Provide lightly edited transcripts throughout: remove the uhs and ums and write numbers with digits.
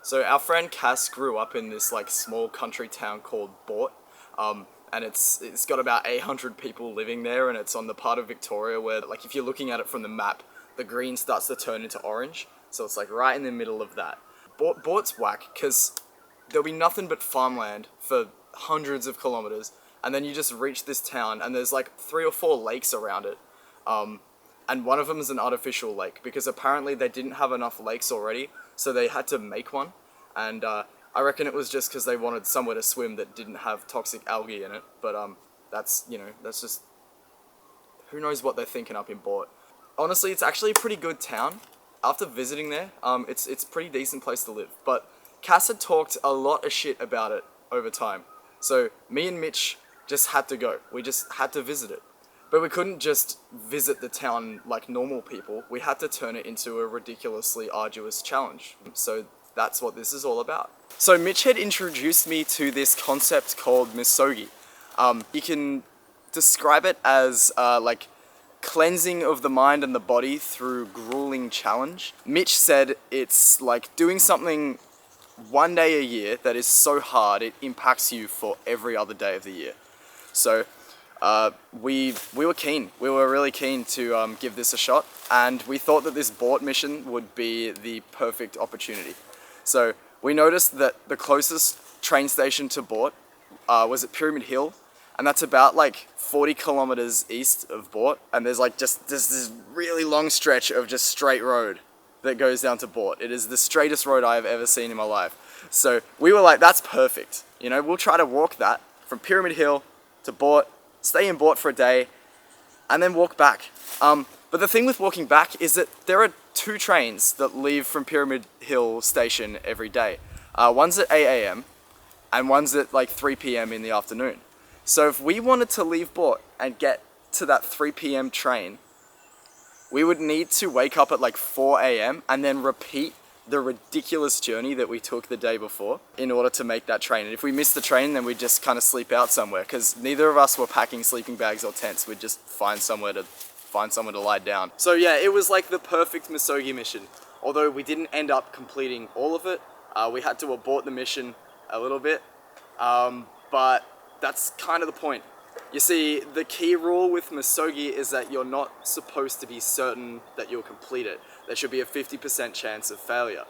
So our friend Cass grew up in this like small country town called Boort, and it's got about 800 people living there, and it's on the part of Victoria where, like, if you're looking at it from the map, the green starts to turn into orange, so it's like right in the middle of that. Boort's whack because there'll be nothing but farmland for hundreds of kilometers, and then you just reach this town, and there's like 3 or 4 lakes around it. And one of them is an artificial lake, because apparently they didn't have enough lakes already, so they had to make one. And I reckon it was just because they wanted somewhere to swim that didn't have toxic algae in it. But that's just, who knows what they're thinking up in Boort. Honestly, it's actually a pretty good town. After visiting there, it's a pretty decent place to live. But Cass had talked a lot of shit about it over time. So me and Mitch just had to go. We just had to visit it. But we couldn't just visit the town like normal people. We had to turn it into a ridiculously arduous challenge. So that's what this is all about. So Mitch had introduced me to this concept called Misogi. You can describe it as like cleansing of the mind and the body through grueling challenge. Mitch said it's like doing something one day a year that is so hard it impacts you for every other day of the year. So we were keen. We were really keen to give this a shot, and we thought that this Boort mission would be the perfect opportunity. So we noticed that the closest train station to Boort was at Pyramid Hill, and that's about like 40 kilometers east of Boort, and there's like just this really long stretch of just straight road that goes down to Boort. It is the straightest road I have ever seen in my life. So we were like, that's perfect. You know, we'll try to walk that from Pyramid Hill to Boort, stay in Boort for a day, and then walk back. But the thing with walking back is that there are 2 trains that leave from Pyramid Hill station every day. One's at 8 AM and one's at like 3 PM in the afternoon. So if we wanted to leave Boort and get to that 3 PM train, we would need to wake up at like 4 AM and then repeat the ridiculous journey that we took the day before in order to make that train. And if we missed the train, then we'd just kind of sleep out somewhere, because neither of us were packing sleeping bags or tents. We'd just find somewhere to lie down. So yeah, it was like the perfect Misogi mission. Although we didn't end up completing all of it. We had to abort the mission a little bit. But that's kind of the point. You see, the key rule with Misogi is that you're not supposed to be certain that you'll complete it. There should be a 50% chance of failure.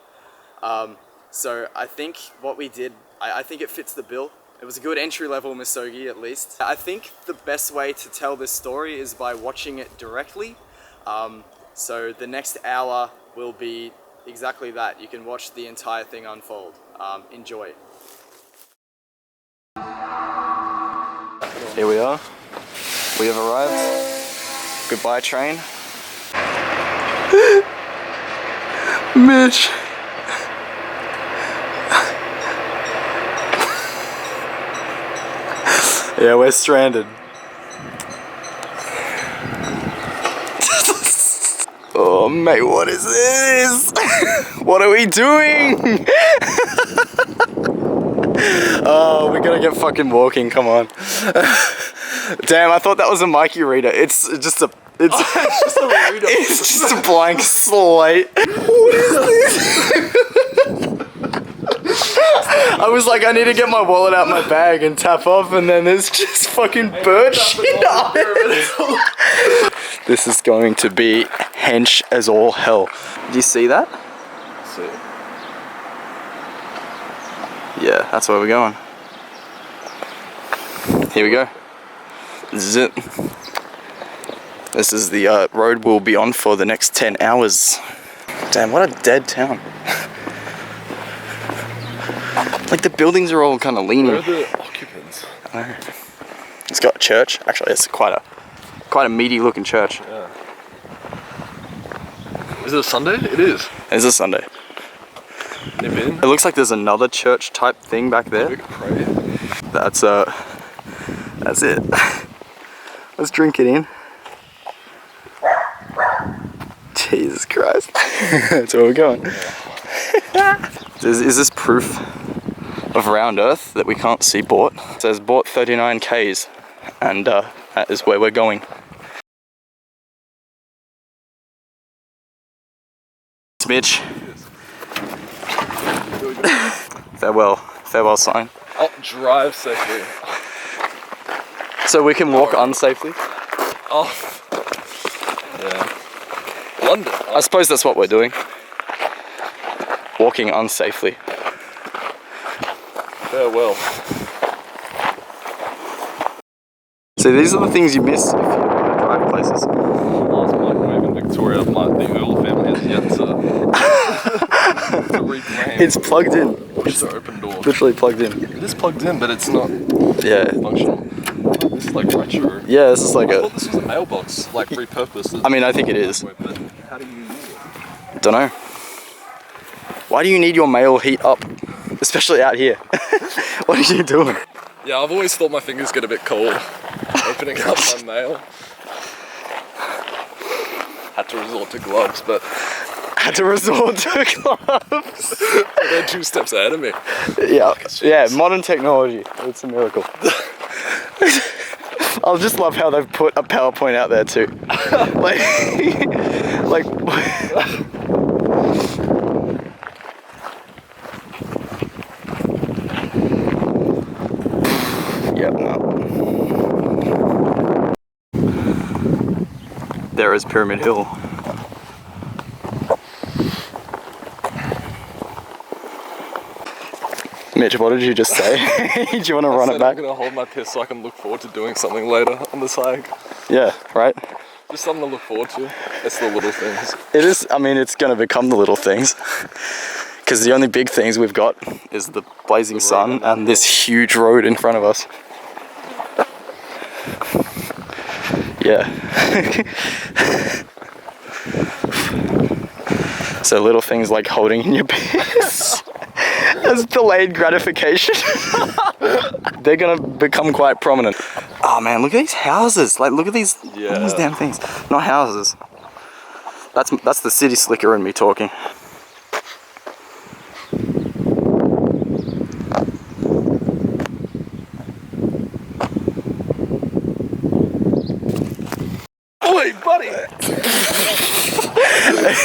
So I think what we did, I think it fits the bill. It was a good entry-level Misogi, at least. I think the best way to tell this story is by watching it directly. So the next hour will be exactly that. You can watch the entire thing unfold. Enjoy. Here we are. We have arrived. Goodbye, train. Mitch. Yeah, we're stranded. Oh, mate, what is this? What are we doing? Oh, we're gonna get fucking walking, come on. Damn, I thought that was a Mikey reader. It's just a it's just a blank slate. What is this? I was like, I need to get my wallet out my bag and tap off, and then there's just fucking bird shit on it. This is going to be hench as all hell. Do you see that? See. Yeah, that's where we're going. Here we go. This is it. This is the road we'll be on for the next 10 hours. Damn, what a dead town. Like, the buildings are all kind of leaning. Where are the occupants? I know. It's got a church. Actually, it's quite a meaty looking church. Yeah. Is it a Sunday? It is. It's a Sunday. Nip in. It looks like there's another church type thing back there. We could pray. That's it. Let's drink it in. Jesus Christ. That's where we're going. Is this proof of round earth that we can't see Boort? It says Boort 39 Ks, and that is where we're going. It's Mitch. Farewell sign. Oh, drive safely. So we can walk unsafely? Oh. Yeah. London. I suppose that's what we're doing. Walking unsafely. Farewell. See, these are the things you miss if you drive places. Last microwave in Victoria, the Earl family has yet to rebrand. It's plugged in. Push the open door. Literally plugged in. It is plugged in, but it's not functional. This is like retro. Yeah, this is like I thought this was a mailbox, like repurposed. I mean, I think it is. But how do you use it? Don't know. Why do you need your mail heat up? Especially out here. What are you doing? Yeah, I've always thought my fingers get a bit cold opening up my mail. Had to resort to gloves, but... Had to resort to gloves. They're 2 steps ahead of me. Yeah, modern technology. It's a miracle. I just love how they've put a PowerPoint out there too. like... Yep, no. There is Pyramid Hill. Mitch, what did you just say? Do you want to run it back? I'm going to hold my piss so I can look forward to doing something later on this hike. Yeah, right? Just something to look forward to. It's the little things. It is, I mean, it's going to become the little things. Because the only big things we've got is the blazing sun and this huge road in front of us. Yeah. So little things like holding in your piss as delayed gratification. They're gonna become quite prominent. Oh man, look at these houses. Like, look at these damn things. Not houses. That's the city slicker in me talking. Oi, buddy!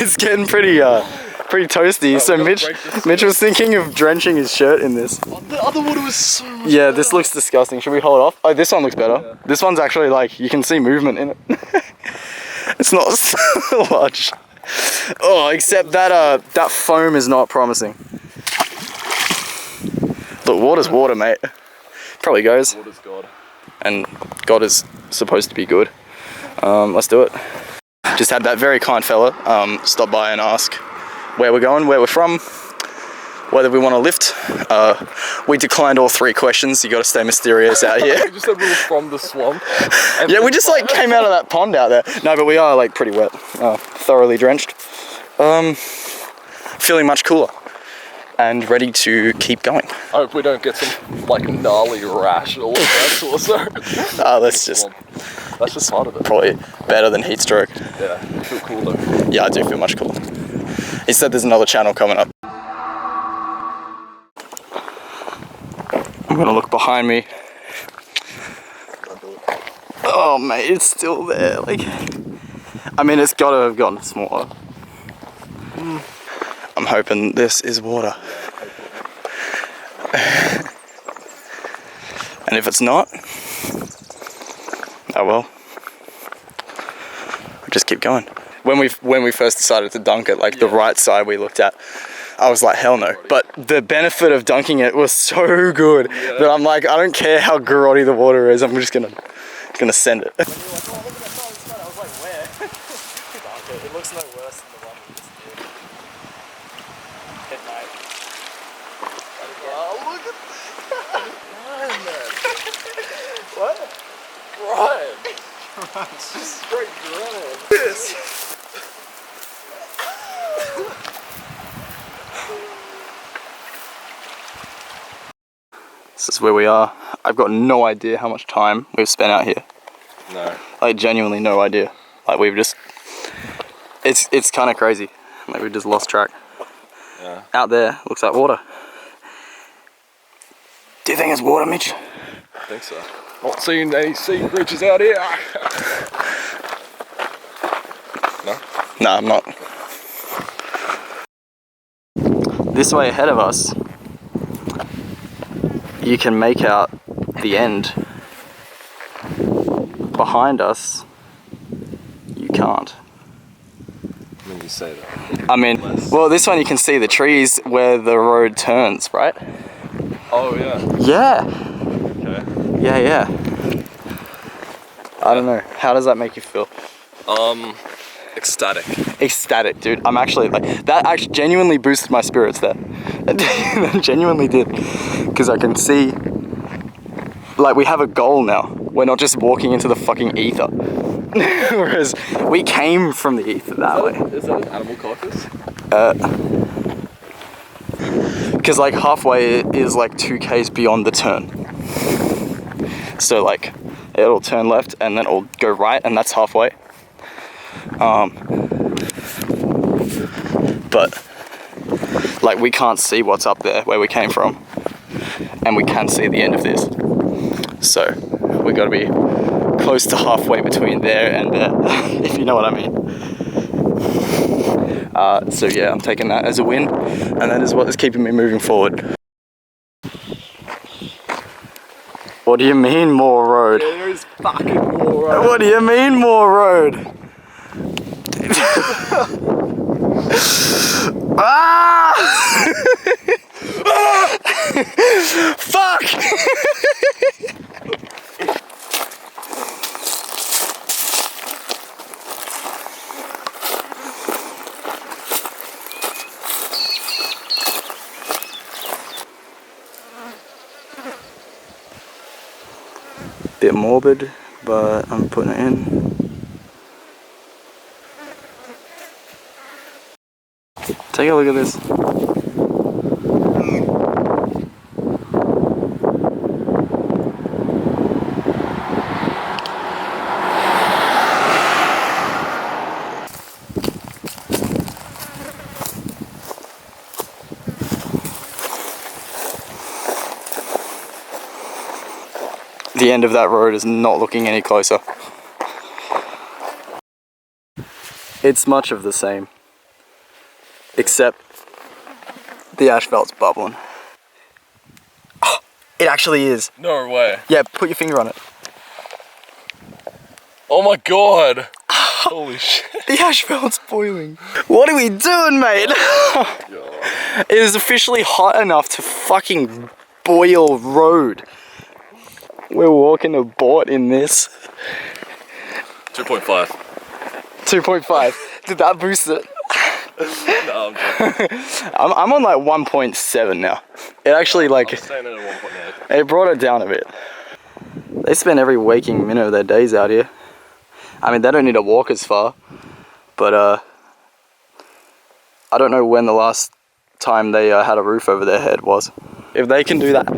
It's getting pretty toasty. So Mitch was thinking of drenching his shirt in this. The other water was so much Yeah, this looks disgusting. Should we hold off? Oh, this one looks better. Yeah. This one's actually like, you can see movement in it. It's not so large. Oh, except that that foam is not promising. Look, water's water, mate. Probably goes. Water's God. And God is supposed to be good. Let's do it. Just had that very kind fella stop by and ask where we're going, where we're from, whether we want to lift. We declined all 3 questions. You got to stay mysterious out here. We just said we were from the swamp. Yeah, we just like came out of that pond out there. No, but we are like pretty wet, thoroughly drenched. Feeling much cooler and ready to keep going. I hope we don't get some like gnarly rash or that also. That's just part of it. Probably better than heat stroke. Yeah, I feel cool though. Yeah, I do feel much cooler. He said there's another channel coming up. I'm gonna look behind me. Oh mate, it's still there. Like, I mean, it's gotta have gotten smaller. I'm hoping this is water. And if it's not, oh well. We'll just keep going. When we first decided to dunk it, like the right side we looked at, I was like, hell no. But the benefit of dunking it was so good that I'm like, I don't care how grotty the water is, I'm just gonna send it. It looks no worse than the one we just did. Hit night. Oh, look at that! What? Brian! It's just straight grind. This! This is where we are. I've got no idea how much time we've spent out here. No. Like, genuinely no idea. Like, we've just... It's kind of crazy. Like, we've just lost track. Yeah. Out there, looks like water. Do you think it's water, Mitch? I think so. Not seeing any sea creatures out here. No? No, I'm not. this way ahead of us, you can make out the end. Behind us, you can't. When you say that. I mean, well, this one you can see the trees where the road turns, right? Oh yeah. Yeah. Okay. Yeah. I don't know. How does that make you feel? Ecstatic. Ecstatic, dude. I'm actually like, that actually genuinely boosted my spirits there. That genuinely did. Because I can see, like, we have a goal now. We're not just walking into the fucking ether. Whereas we came from the ether that way. Is that an animal carcass? Because like halfway is like 2Ks beyond the turn. So like, it'll turn left and then it'll go right, and that's halfway. But like, we can't see what's up there where we came from, and we can see the end of this. So we got to be close to halfway between there and there, if you know what I mean. So yeah, I'm taking that as a win, and that is what is keeping me moving forward. What do you mean more road? There is fucking more road. What do you mean more road? Ah! Fuck! Bit morbid, but I'm putting it in. Take a look at this. The end of that road is not looking any closer. It's much of the same, except the asphalt's bubbling. Oh, it actually is. No way. Yeah, put your finger on it. Oh my god. Holy shit. The asphalt's boiling. What are we doing, mate? Oh, it is officially hot enough to fucking boil road. We're walking a boat in this. 2.5. 2.5. Did that boost it? No, I'm joking. I'm on like 1.7 now. It actually like, I'm staying at a 1.8. it brought it down a bit. They spend every waking minute of their days out here. I mean, they don't need to walk as far, but I don't know when the last time they had a roof over their head was. If they can do that,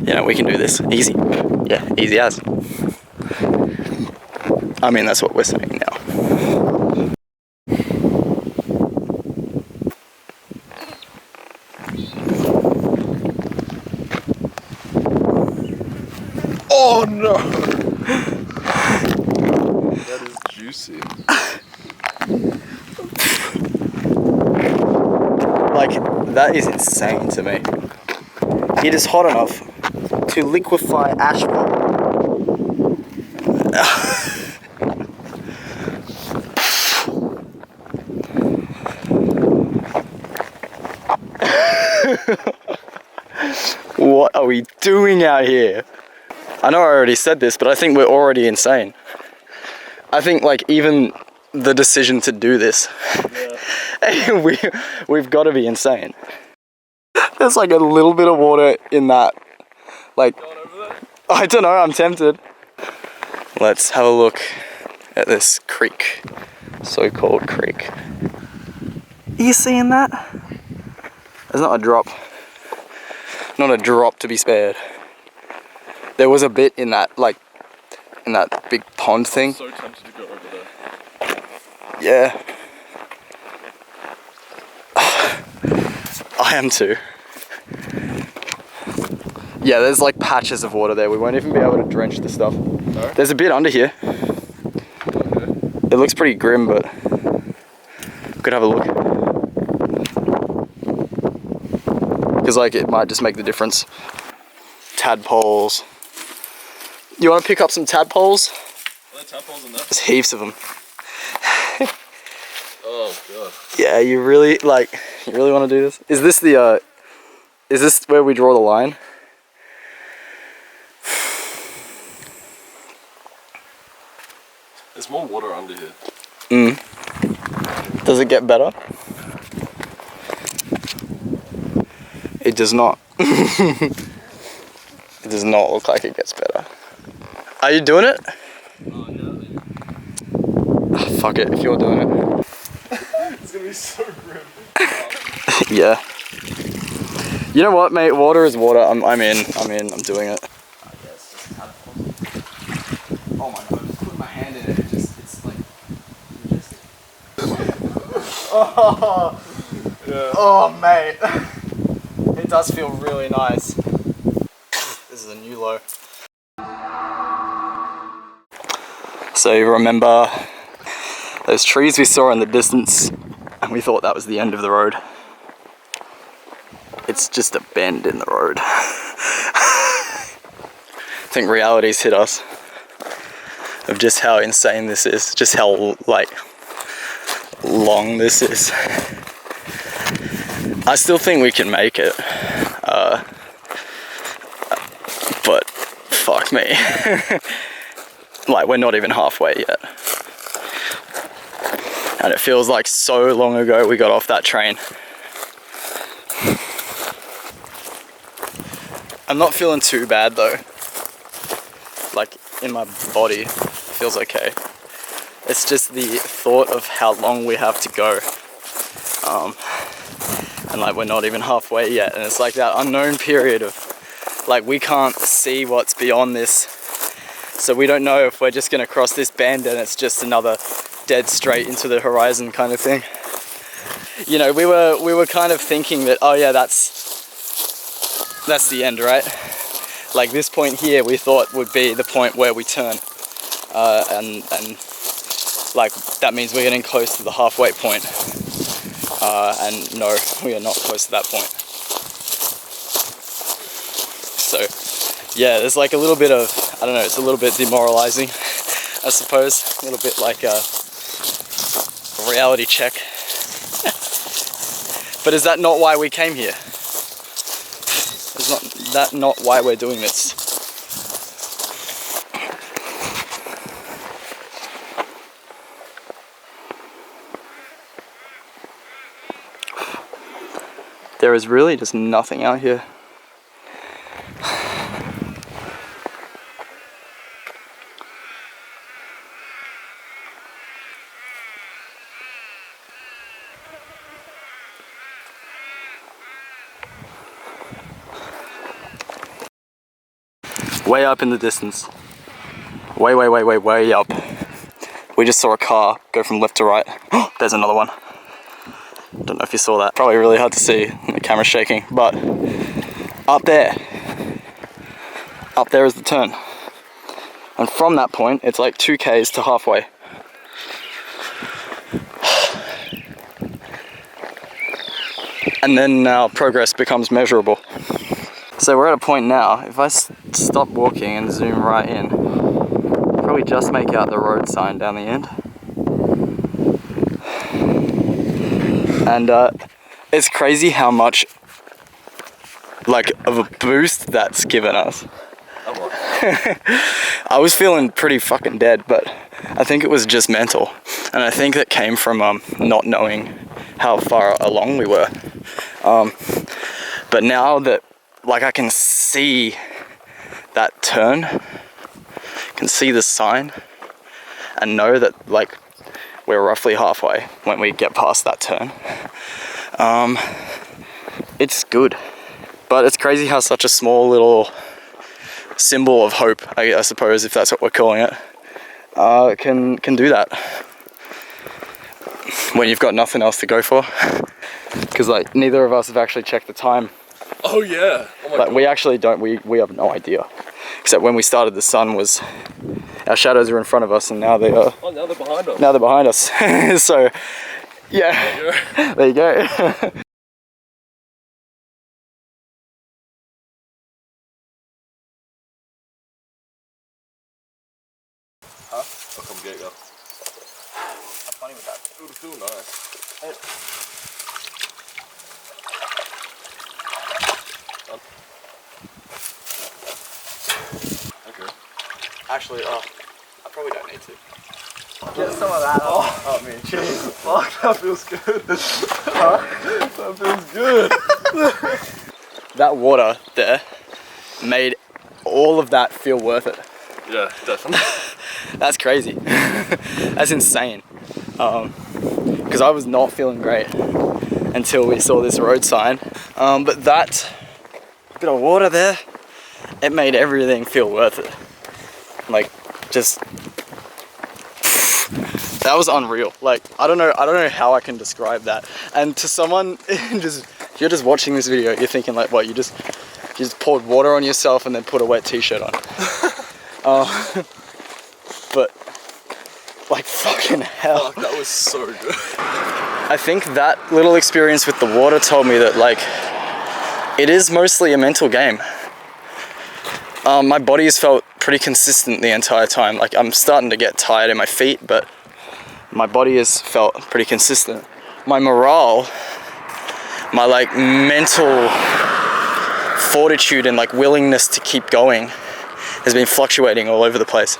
you know, we can do this. Easy. Yeah, easy as. I mean, that's what we're saying now. Oh no! That is juicy. Like, that is insane to me. It is hot enough to liquefy asphalt. What are we doing out here? I know I already said this, but I think we're already insane. I think like even the decision to do this, yeah. we've got to be insane. There's like a little bit of water in that, like, I don't know, I'm tempted. Let's have a look at this creek, so-called creek. Are you seeing that? There's not a drop. Not a drop to be spared. There was a bit in that, like, in that big pond thing. I'm so tempted to go over there. Yeah. I am too. Yeah, there's like patches of water there. We won't even be able to drench the stuff. No? There's a bit under here. Okay. It looks pretty grim, but we could have a look. because like it might just make the difference. Tadpoles. You want to pick up some tadpoles? Are there tadpoles in there? There's heaps of them. Oh god. Yeah, you really want to do this? Is this the is this where we draw the line? There's more water under here. Does it get better? It does not. It does not look like it gets better. Are you doing it? Oh no. Oh, fuck it, if you're doing it. It's gonna be so grim. Yeah. You know what, mate? Water is water. I'm in. I'm doing it. Oh my god, just put my hand in it. It's like majestic. Oh, yeah. Oh, mate. It does feel really nice. This is a new low. So you remember those trees we saw in the distance, and we thought that was the end of the road. It's just a bend in the road. I think reality's hit us of just how insane this is, just how like long this is. I still think we can make it, but fuck me. Like, we're not even halfway yet. And it feels like so long ago we got off that train. I'm not feeling too bad though. Like, in my body, it feels okay. It's just the thought of how long we have to go. And like, we're not even halfway yet. And it's like that unknown period of, like, we can't see what's beyond this. So we don't know if we're just gonna cross this bend and it's just another dead straight into the horizon kind of thing. You know, we were kind of thinking that, oh yeah, that's the end, right? Like, this point here we thought would be the point where we turn. And like, that means we're getting close to the halfway point. And no, we are not close to that point. So yeah, there's like a little bit of, I don't know, it's a little bit demoralizing, I suppose. A little bit like a reality check. But is that not why we came here? Is that not why we're doing this? There is really just nothing out here. Way up in the distance. Way up. We just saw a car go from left to right. There's another one. Don't know if you saw that. Probably really hard to see, the camera's shaking, but up there is the turn. And from that point, it's like 2 Ks to halfway. And then our progress becomes measurable. So we're at a point now, if I stop walking and zoom right in, probably just make out the road sign down the end. And it's crazy how much like of a boost that's given us. I was feeling pretty fucking dead, but I think it was just mental. And I think that came from not knowing how far along we were. But now that like I can see that turn, can see the sign, and know that like we're roughly halfway when we get past that turn. It's good. But it's crazy how such a small little symbol of hope, I suppose, if that's what we're calling it, can do that when you've got nothing else to go for. Because like neither of us have actually checked the time. Oh yeah. Oh my like God. we actually don't. We have no idea. Except when we started, the sun was. Our shadows are in front of us, and now they are. Oh, now they're behind us. Now they're behind us. So, yeah. There you go. Huh? I'll come get you. Have funny with that. It would feel nice. Okay. Actually, I probably don't need to. Get some of that off. Oh man, jeez. Fuck, that feels good. Huh? That feels good. That water there made all of that feel worth it. Yeah, definitely. That's crazy. That's insane. Because I was not feeling great until we saw this road sign. But that bit of water there, it made everything feel worth it. Like, just, that was unreal. Like, I don't know how I can describe that. And to someone, you're just watching this video, you're thinking like, what, you just poured water on yourself and then put a wet t-shirt on. But like, fucking hell. Fuck, that was so good. I think that little experience with the water told me that, like, it is mostly a mental game. My body has felt pretty consistent the entire time. Like, I'm starting to get tired in my feet, but my body has felt pretty consistent. My morale, my like mental fortitude and like willingness to keep going has been fluctuating all over the place.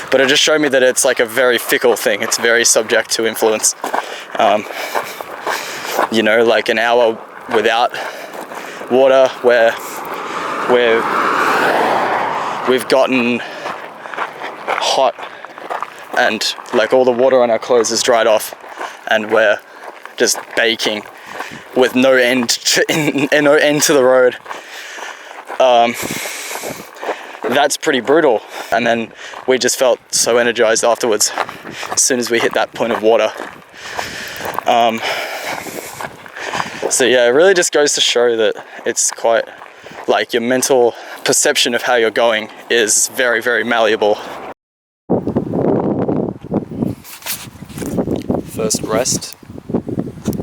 But it just showed me that it's like a very fickle thing. It's very subject to influence. You know, like an hour without water where we've gotten hot and like all the water on our clothes is dried off and we're just baking with no end to the road. That's pretty brutal. And then we just felt so energized afterwards as soon as we hit that point of water. So yeah, it really just goes to show that it's quite, like, your mental perception of how you're going is very, very malleable. First rest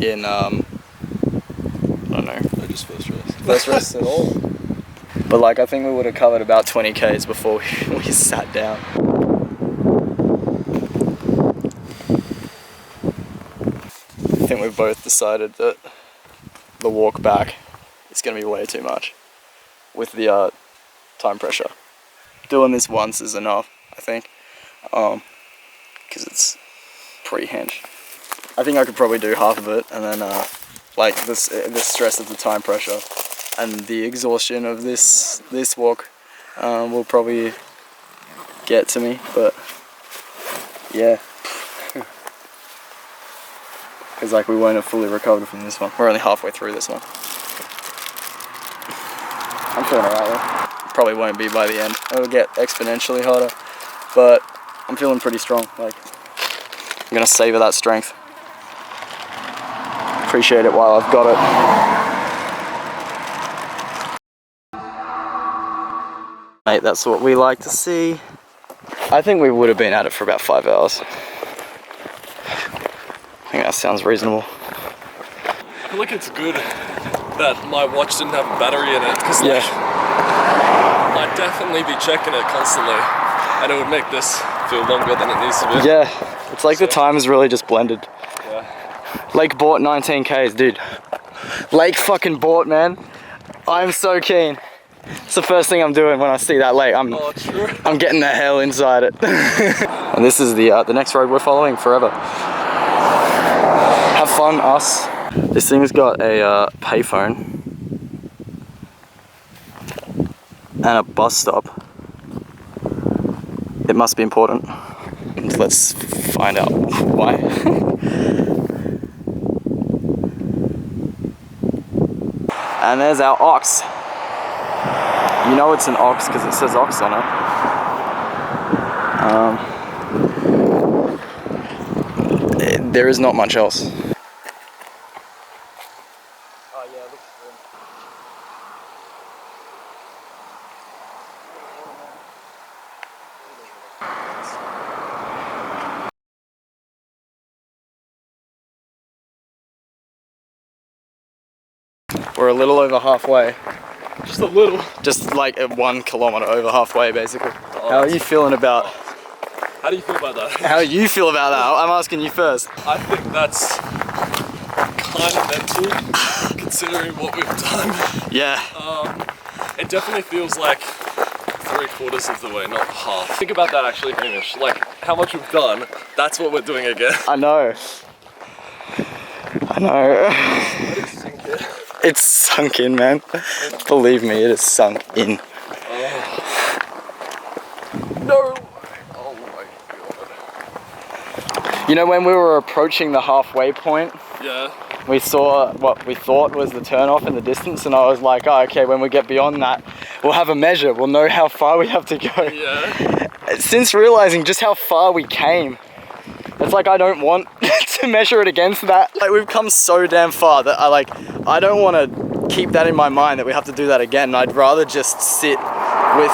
in, I don't know. No, just first rest. First rest at all. But like, I think we would have covered about 20 Ks before we sat down. I think we've both decided that the walk back is going to be way too much with the time pressure. Doing this once is enough, I think, because it's pretty hench. I think I could probably do half of it, and then like the stress of the time pressure and the exhaustion of this walk will probably get to me, but yeah. Because like we won't have fully recovered from this one. We're only halfway through this one. I'm feeling alright though. Probably won't be by the end. It'll get exponentially harder, but I'm feeling pretty strong. Like, I'm gonna savor that strength. Appreciate it while I've got it. Mate, that's what we like to see. I think we would have been at it for about 5 hours. I think that sounds reasonable. I feel like it's good that my watch didn't have a battery in it, because like, I'd definitely be checking it constantly, and it would make this feel longer than it needs to be. Yeah, it's like the time is really just blended. Yeah. Lake Boort 19 Ks, dude. Lake fucking Boort, man. I'm so keen. It's the first thing I'm doing when I see that lake. I'm getting the hell inside it. And this is the next road we're following forever. Have fun, us. This thing's got a payphone and a bus stop. It must be important. Let's find out why. And there's our ox. You know it's an ox because it says ox on it. There is not much else. Oh yeah, it looks good. We're a little over halfway. Just a little. Just like at 1 kilometer, over halfway basically. How are you feeling about? How do you feel about that? How do you feel about that? I'm asking you first. I think that's kind of mental, considering what we've done. Yeah. It definitely feels like 3/4 of the way, not half. Think about that actually, Hamish. Like, how much we've done, that's what we're doing again. I know. I know. Let it sink in. It's sunk in, man. Believe me, it is sunk in. No! Oh my god. You know, when we were approaching the halfway point, Yeah. we saw what we thought was the turnoff in the distance, and I was like, oh, okay, when we get beyond that, we'll have a measure. We'll know how far we have to go. Yeah. Since realizing just how far we came, it's like I don't want to measure it against that. Like, we've come so damn far that I don't want to keep that in my mind that we have to do that again. I'd rather just sit with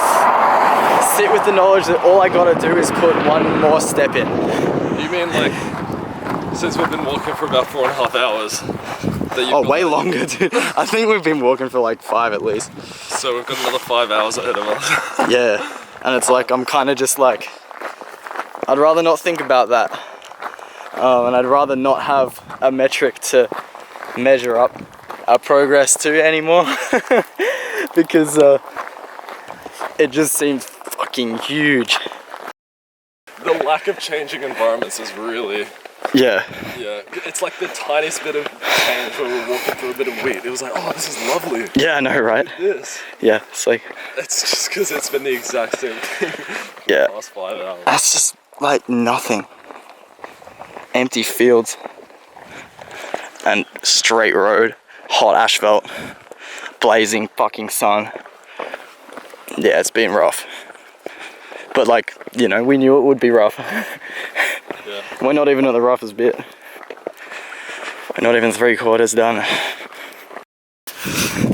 the knowledge that all I gotta do is put one more step in. You mean like, since we've been walking for about 4.5 hours, that you've Oh, got way longer, dude. I think we've been walking for like 5 at least. So we've got another 5 hours ahead of us. Yeah, and it's like, I'm kind of just like, I'd rather not think about that. And I'd rather not have a metric to measure up our progress to anymore. Because it just seems fucking huge. The lack of changing environments is really, Yeah. yeah, it's like the tiniest bit of change where we're walking through a bit of wheat. It was like, oh, this is lovely. Yeah, I know, right? This. Yeah, it's like, It's just because it's been the exact same thing for yeah. the past 5 hours. That's just like nothing. Empty fields and straight road, hot asphalt, blazing fucking sun. Yeah, it's been rough. But like, you know, we knew it would be rough. Yeah. We're not even at the roughest bit. We're not even 3/4 done.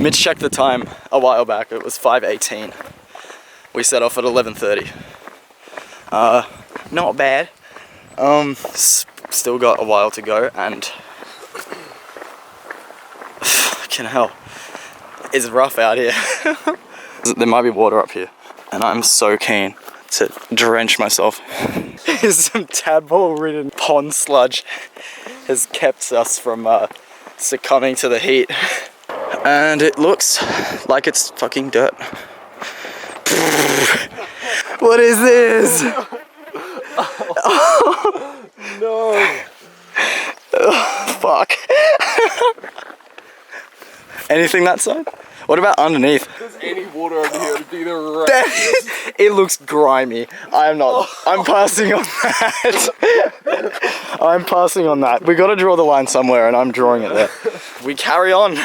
Mitch checked the time a while back. It was 5:18. We set off at 11:30. Not bad. Still got a while to go, and fucking hell, it's rough out here. There might be water up here, and I'm so keen to drench myself. Some tadpole-ridden pond sludge has kept us from succumbing to the heat, and it looks like it's fucking dirt. What is this? No! Fuck. Anything that side? What about underneath? If there's any water over here, it'd be the right. It looks grimy. I'm passing on that. I'm passing on that. We gotta draw the line somewhere, and I'm drawing it there. We carry on.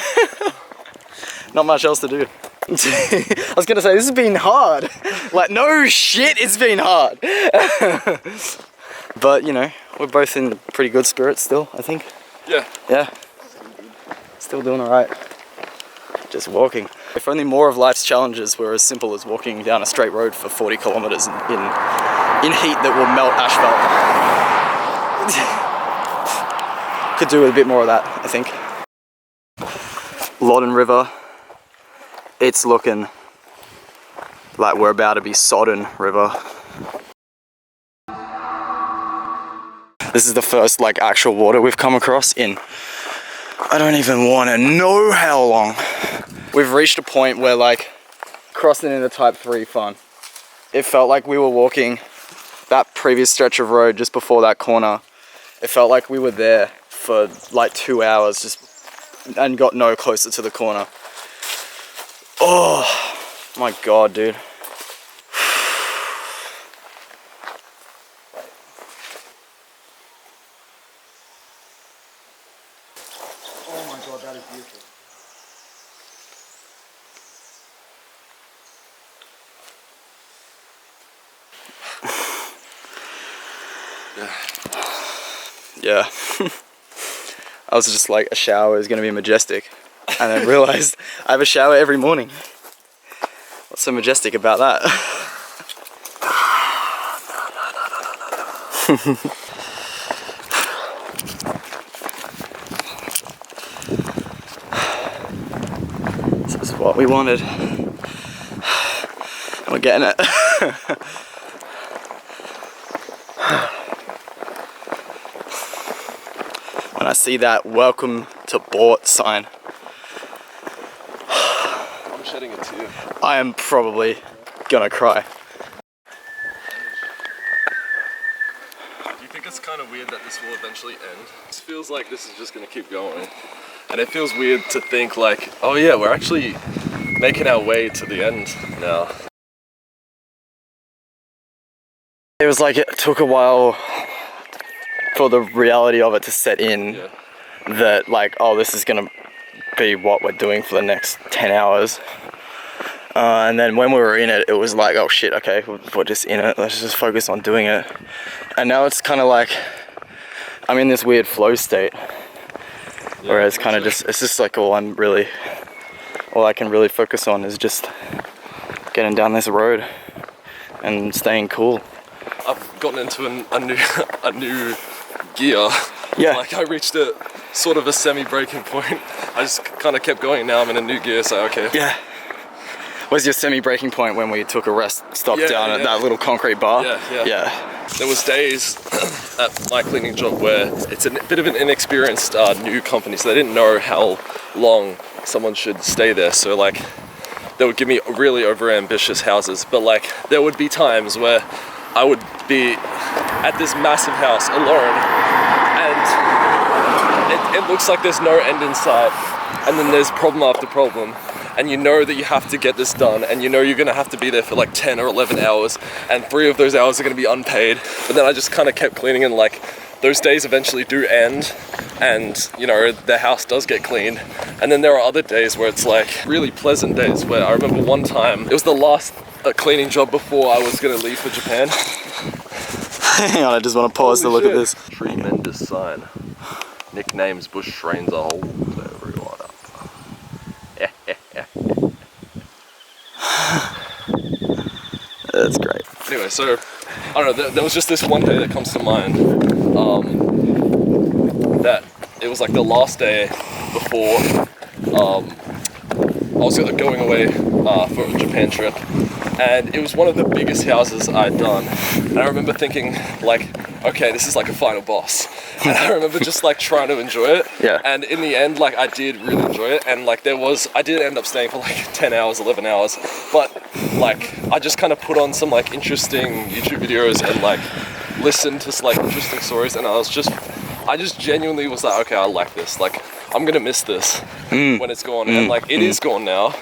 Not much else to do. I was gonna say, this has been hard. Like, no shit, it's been hard. But, you know, we're both in pretty good spirits still, I think. Yeah. Yeah. Still doing alright. Just walking. If only more of life's challenges were as simple as walking down a straight road for 40 kilometers in heat that will melt asphalt. Could do with a bit more of that, I think. Loddon River. It's looking like we're about to be sodden river. This is the first like actual water we've come across in, I don't even want to know how long. We've reached a point where like crossing into type 3 fun. It felt like we were walking that previous stretch of road just before that corner. It felt like we were there for like 2 hours just and got no closer to the corner. Oh my god, dude. Oh my god, that is beautiful. Yeah. I was just like, a shower is gonna be majestic. And then realized I have a shower every morning. What's so majestic about that? This is what we wanted. We're getting it. When I see that welcome to BOORT sign, I'm shedding a tear. I am probably gonna cry. Do you think it's kind of weird that this will eventually end? It feels like this is just gonna keep going. And it feels weird to think like, oh yeah, we're actually making our way to the end now. It was like it took a while for the reality of it to set in, Yeah. that like, oh, this is gonna be what we're doing for the next 10 hours. And then when we were in it, it was like, oh shit, okay, we're just in it, let's just focus on doing it. And now it's kind of like, I'm in this weird flow state, where it's kind of just, it's just like all I can really focus on is just getting down this road and staying cool. I've gotten into a new gear. Yeah. Like I reached a sort of a semi-breaking point. I just kind of kept going. Now I'm in a new gear, so okay. Yeah. Was your semi-breaking point when we took a rest stop down at that little concrete bar? Yeah. There was days at my cleaning job where it's a bit of an inexperienced new company, so they didn't know how long someone should stay there. So like, they would give me really over-ambitious houses, but like there would be times where I would be at this massive house alone, and it looks like there's no end in sight, and then there's problem after problem, and you know that you have to get this done, and you know you're gonna have to be there for like 10 or 11 hours, and 3 of those hours are gonna be unpaid. But then I just kind of kept cleaning, and like those days eventually do end, and you know the house does get cleaned. And then there are other days where it's like really pleasant days, where I remember one time, it was the last cleaning job before I was gonna leave for Japan. Hang on, I just want to pause to look at this. Tremendous sign. Nicknames bush trains a hold everyone up. That's great. Anyway, so I don't know, there was just this one day that comes to mind, that it was like the last day before I was going away for a Japan trip, and it was one of the biggest houses I'd done, and I remember thinking like, okay, this is like a final boss, and I remember just like trying to enjoy it, and in the end, like I did really enjoy it, and like I did end up staying for like 10 hours, 11 hours, but like I just kind of put on some like interesting YouTube videos and like listened to like interesting stories, and I just genuinely was like, okay, I like this, like I'm gonna miss this when it's gone, and like it is gone now.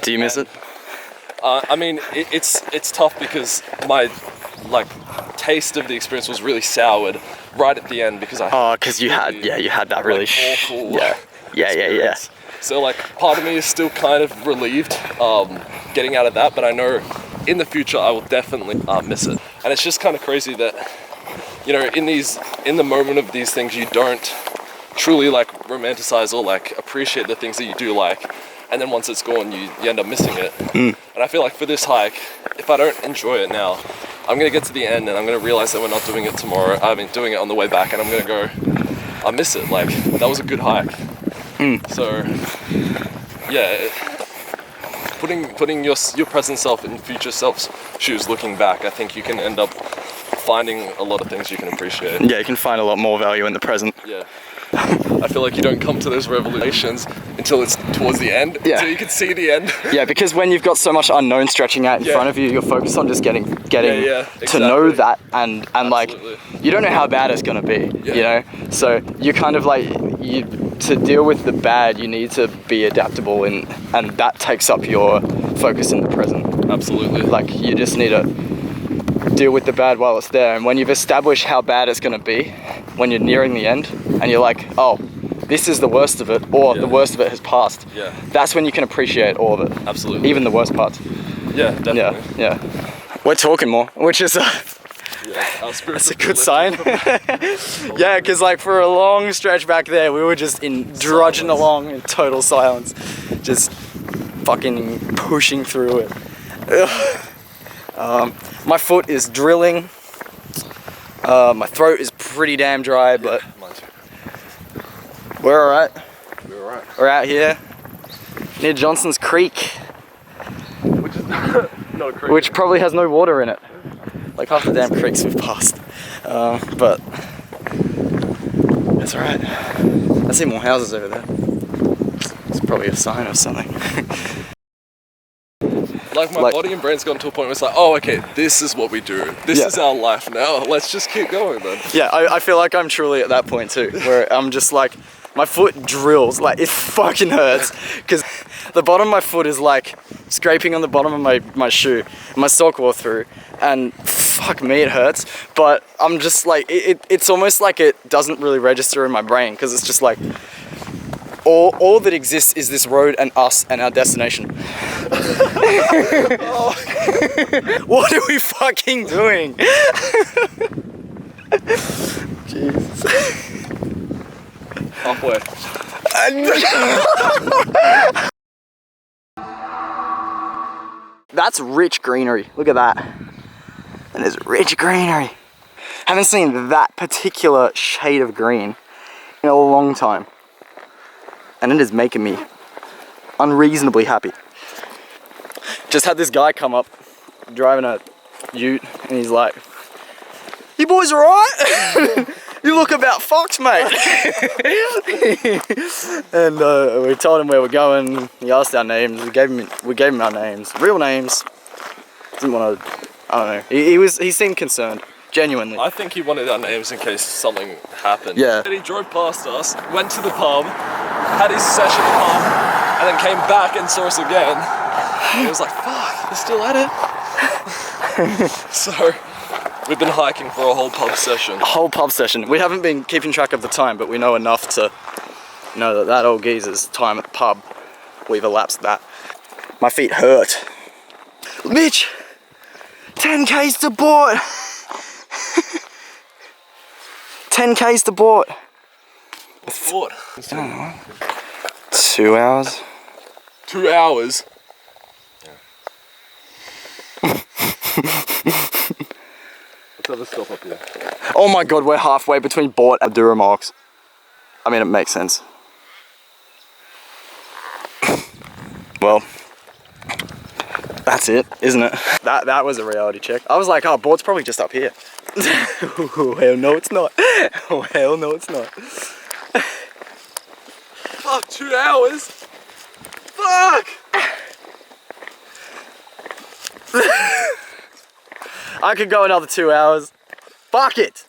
Do you miss it? I mean, it's tough because my like taste of the experience was really soured right at the end because you had that really awful yeah. So like part of me is still kind of relieved getting out of that, but I know in the future I will definitely miss it. And it's just kind of crazy that, you know, in the moment of these things you don't truly like romanticize or like appreciate the things that you do like, and then once it's gone you end up missing it. And I feel like for this hike, if I don't enjoy it now, I'm gonna get to the end and I'm gonna realize that we're not doing it tomorrow. I mean, doing it on the way back, and I'm gonna go, I miss it, like that was a good hike. So yeah, putting your present self in future self's shoes, looking back, I think you can end up finding a lot of things you can appreciate. Yeah, you can find a lot more value in the present. Yeah. I feel like you don't come to those revelations until it's towards the end, so you can see the end. Yeah, because when you've got so much unknown stretching out in front of you, you're focused on just getting exactly. to know that, and like you don't know how bad it's gonna be, you know. So you kind of like to deal with the bad, you need to be adaptable, and that takes up your focus in the present. Absolutely. Like you just need to deal with the bad while it's there, and when you've established how bad it's gonna be, when you're nearing the end, and you're like, oh, this is the worst of it, or the worst of it has passed. Yeah. That's when you can appreciate all of it. Absolutely. Even the worst parts. Yeah, definitely. Yeah. We're talking more, which is that's a good sign. Yeah, because like for a long stretch back there, we were just drudging along in total silence, just fucking pushing through it. My foot is drilling. My throat is pretty damn dry, but mine too. we're alright. We're alright. We're out here. near Johnson's Creek. Which is no creek. Which probably has no water in it. Like half the damn creeks we've passed. But that's alright. I see more houses over there. It's probably a sign of something. Like my body and brain's gotten to a point where it's like, oh, okay, this is what we do. This is our life now. Let's just keep going then. Yeah, I feel like I'm truly at that point too, where I'm just like, my foot drills, like it fucking hurts, because the bottom of my foot is like scraping on the bottom of my shoe, my sock wore through, and fuck me, it hurts, but I'm just like, it's almost like it doesn't really register in my brain, because it's just like, all that exists is this road and us and our destination. What are we fucking doing? Jesus. Halfway. That's rich greenery. Look at that. That is rich greenery. Haven't seen that particular shade of green in a long time. And it is making me unreasonably happy. Just had this guy come up driving a ute and he's like, "You boys alright?" "You look about fucked, mate." And we told him where we're going. He asked our names. We gave him our names, real names. Didn't want to. I don't know. He seemed concerned, genuinely. I think he wanted our names in case something happened. Yeah. And he drove past us, went to the pub, had his session at the pub, and then came back and saw us again. And he was like, "Fuck, they're still at it." So. We've been hiking for a whole pub session. A whole pub session. We haven't been keeping track of the time, but we know enough to know that old geezer's time at the pub, we've elapsed that. My feet hurt. Mitch! 10Ks to Boort! 10Ks to Boort. What's Boort? 2 hours. 2 hours? Let's have a stop up here. Oh my god, we're halfway between Boort and Duramarks. I mean, it makes sense. Well, that's it, isn't it? That was a reality check. I was like, oh, Boort's probably just up here. Oh, hell no, it's not. Oh, hell no, it's not. Fuck, 2 hours? Fuck! I could go another 2 hours. Fuck it!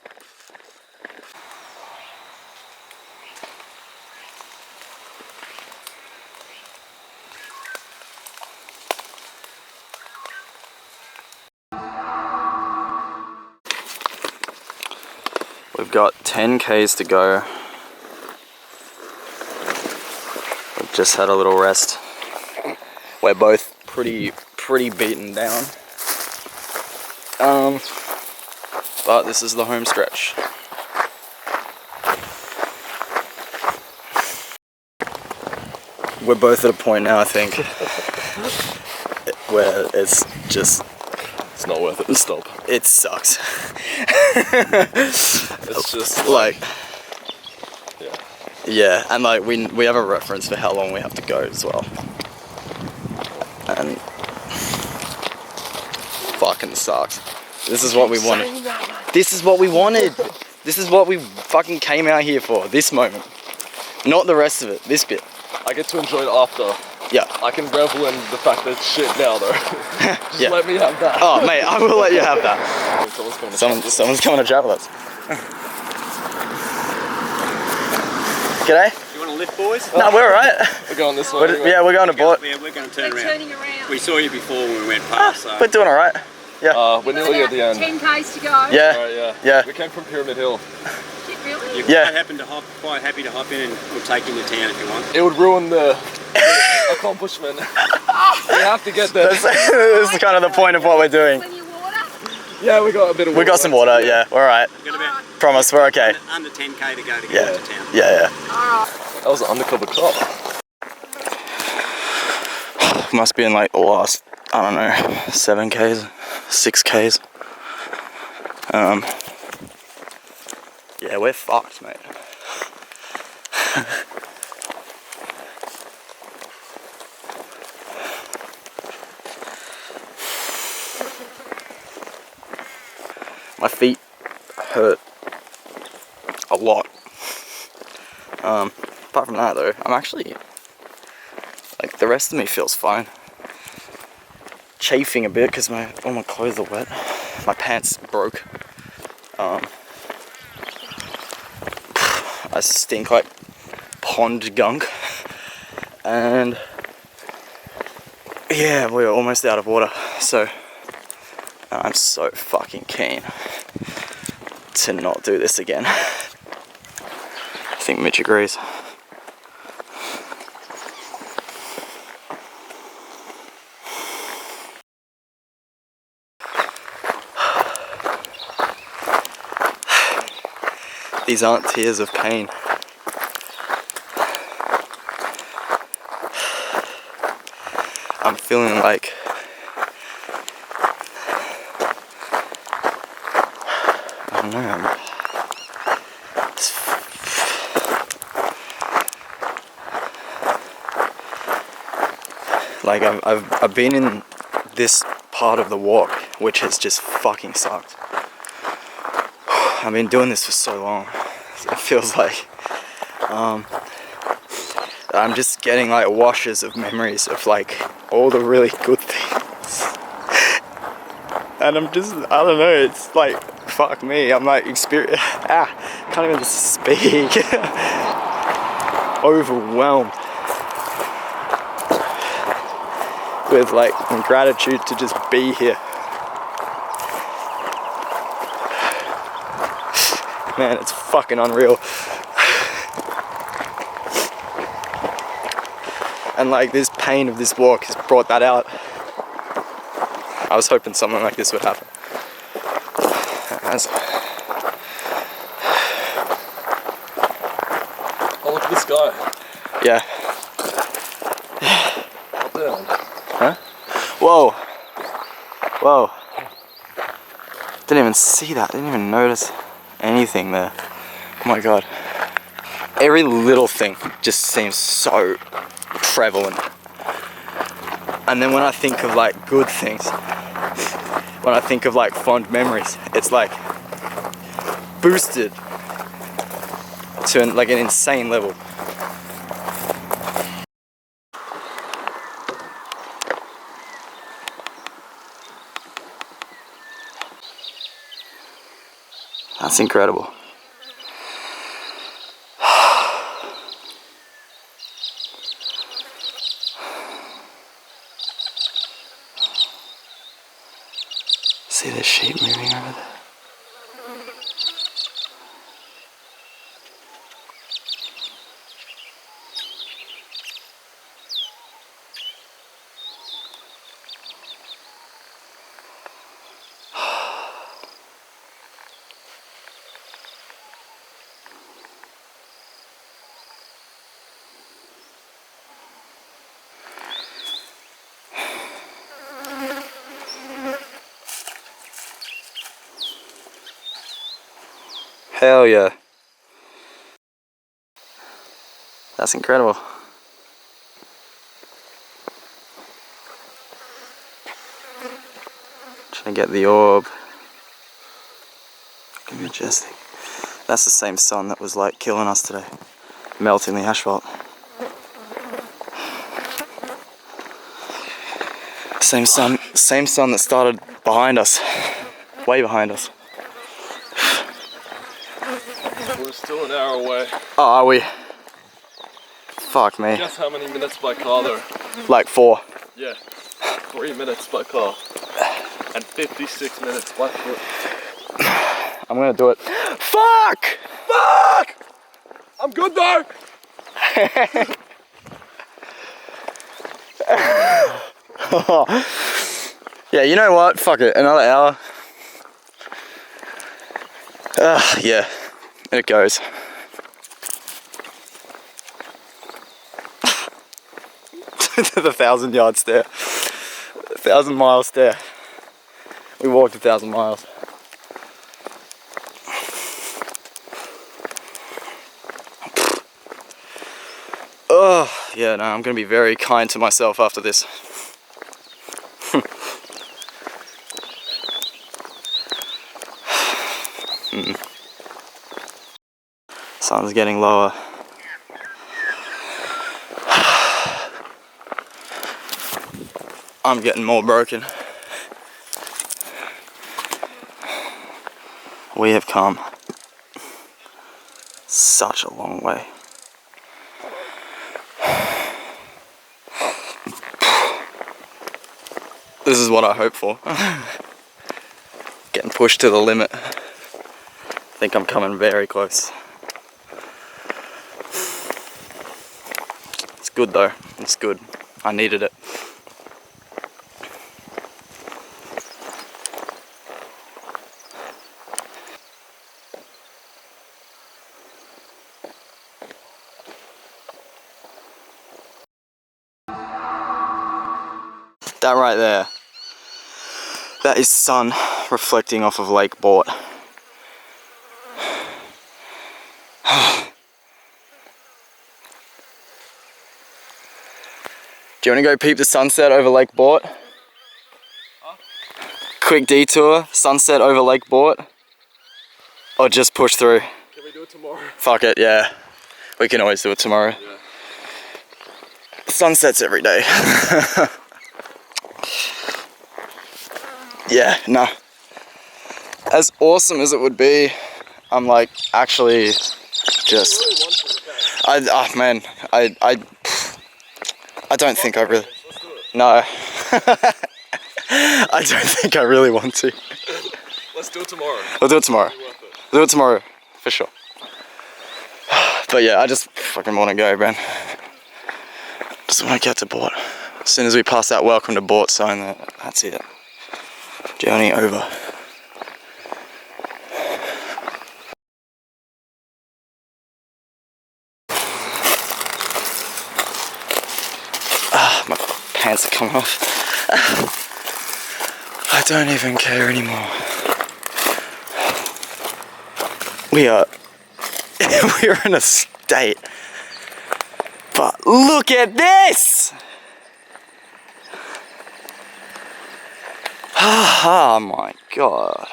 We've got 10Ks to go. We've just had a little rest. We're both pretty beaten down. But this is the home stretch. We're both at a point now, I think, where it's just... It's not worth it to stop. It sucks. It's just like... Yeah. Yeah, and like we have a reference for how long we have to go as well. And... fucking sucks. This is what we wanted. This is what we wanted. This is what we fucking came out here for. This moment. Not the rest of it. This bit. I get to enjoy it after. Yeah. I can revel in the fact that it's shit now though. Just Yeah. let me have that. Oh mate, I will let you have that. Someone's coming to chat with us. G'day. You want to lift, boys? No, we're alright. We're going this way. Yeah, we're going to Boort. Yeah, we're going to turn We're around. turning around. We saw you before when we went past, so... We're doing alright. Yeah. We're nearly at the end. 10Ks to go. Yeah. Alright, yeah. Yeah. We came from Pyramid Hill. Really? You're Yeah. quite happy to hop in and we'll take you into town if you want. It would ruin the accomplishment. We have to get there. That's kind of the point of what we're doing. Plenty of water? Yeah, we got a bit of water. We got some water, yeah. We're alright. We've got about Promise, we're okay. under 10k to go to get Yeah. into town. Yeah. That was an undercover cop. Must be in like the last, I don't know, 7Ks, 6Ks. Yeah, we're fucked, mate. My feet hurt a lot. Apart from that though, I'm actually, like, the rest of me feels fine. Chafing a bit because all my clothes are wet. My pants broke. I stink like pond gunk. And yeah, we're almost out of water. So I'm so fucking keen to not do this again. I think Mitch agrees. These aren't tears of pain. I'm feeling like I don't know. Like I've been in this part of the walk, which has just fucking sucked. I've been doing this for so long. It feels like I'm just getting like washes of memories of like all the really good things. And I'm just, I don't know, it's like, fuck me, I'm like can't even speak. Overwhelmed with like gratitude to just be here. Man, it's fucking unreal. And like this pain of this walk has brought that out. I was hoping something like this would happen. Oh, look at this guy. Yeah. Up there. Huh? Whoa. Whoa. Didn't even see that. Didn't even notice anything there. Oh my god. Every little thing just seems so prevalent. And then when I think of like good things, when I think of like fond memories, it's like boosted to like an insane level. That's incredible. See the sheep moving over there? Hell yeah. That's incredible. Trying to get the orb. Majestic. That's the same sun that was like killing us today. Melting the asphalt. Same sun that started behind us. Way behind us. We're still an hour away. Oh, are we? Fuck me. Guess how many minutes by car there? Like 4. Yeah. 3 minutes by car. And 56 minutes by foot. I'm gonna do it. Fuck! Fuck! I'm good though! Yeah, you know what? Fuck it. Another hour. Yeah. It goes. The 1,000-yard stare. 1,000-mile stare. We walked 1,000 miles. Oh, yeah, no, I'm gonna be very kind to myself after this. Sun's getting lower. I'm getting more broken. We have come such a long way. This is what I hope for. Getting pushed to the limit. I think I'm coming very close. It's good though, it's good. I needed it. That right there, that is sun reflecting off of Lake Boort. Do you want to go peep the sunset over Lake Boort? Huh? Quick detour, sunset over Lake Boort? Or just push through? Can we do it tomorrow? Fuck it, yeah. We can always do it tomorrow. Yeah. Sunsets every day. Yeah, nah. As awesome as it would be, I'm like actually just. I don't think I really. No. I don't think I really want to. Let's do it tomorrow. We'll do it tomorrow. We'll do it tomorrow, for sure. But yeah, I just fucking want to go, man. Just want to get to Boort. As soon as we pass that welcome to Boort sign, that's it. Journey over. My pants are coming off. I don't even care anymore. We're in a state. But look at this! Oh my god.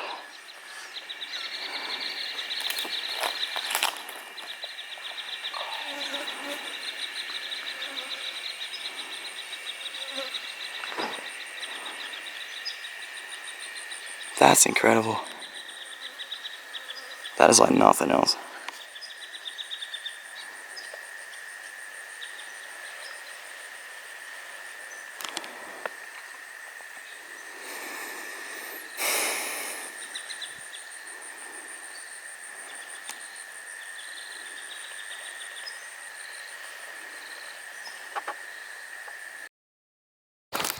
That's incredible. That is like nothing else.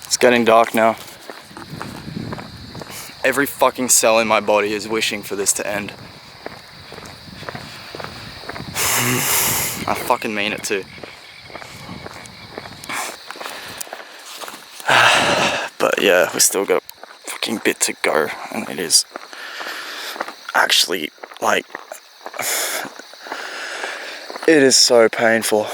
It's getting dark now. Every fucking cell in my body is wishing for this to end. I fucking mean it too. But yeah, we still got a fucking bit to go, and it is actually like, it is so painful.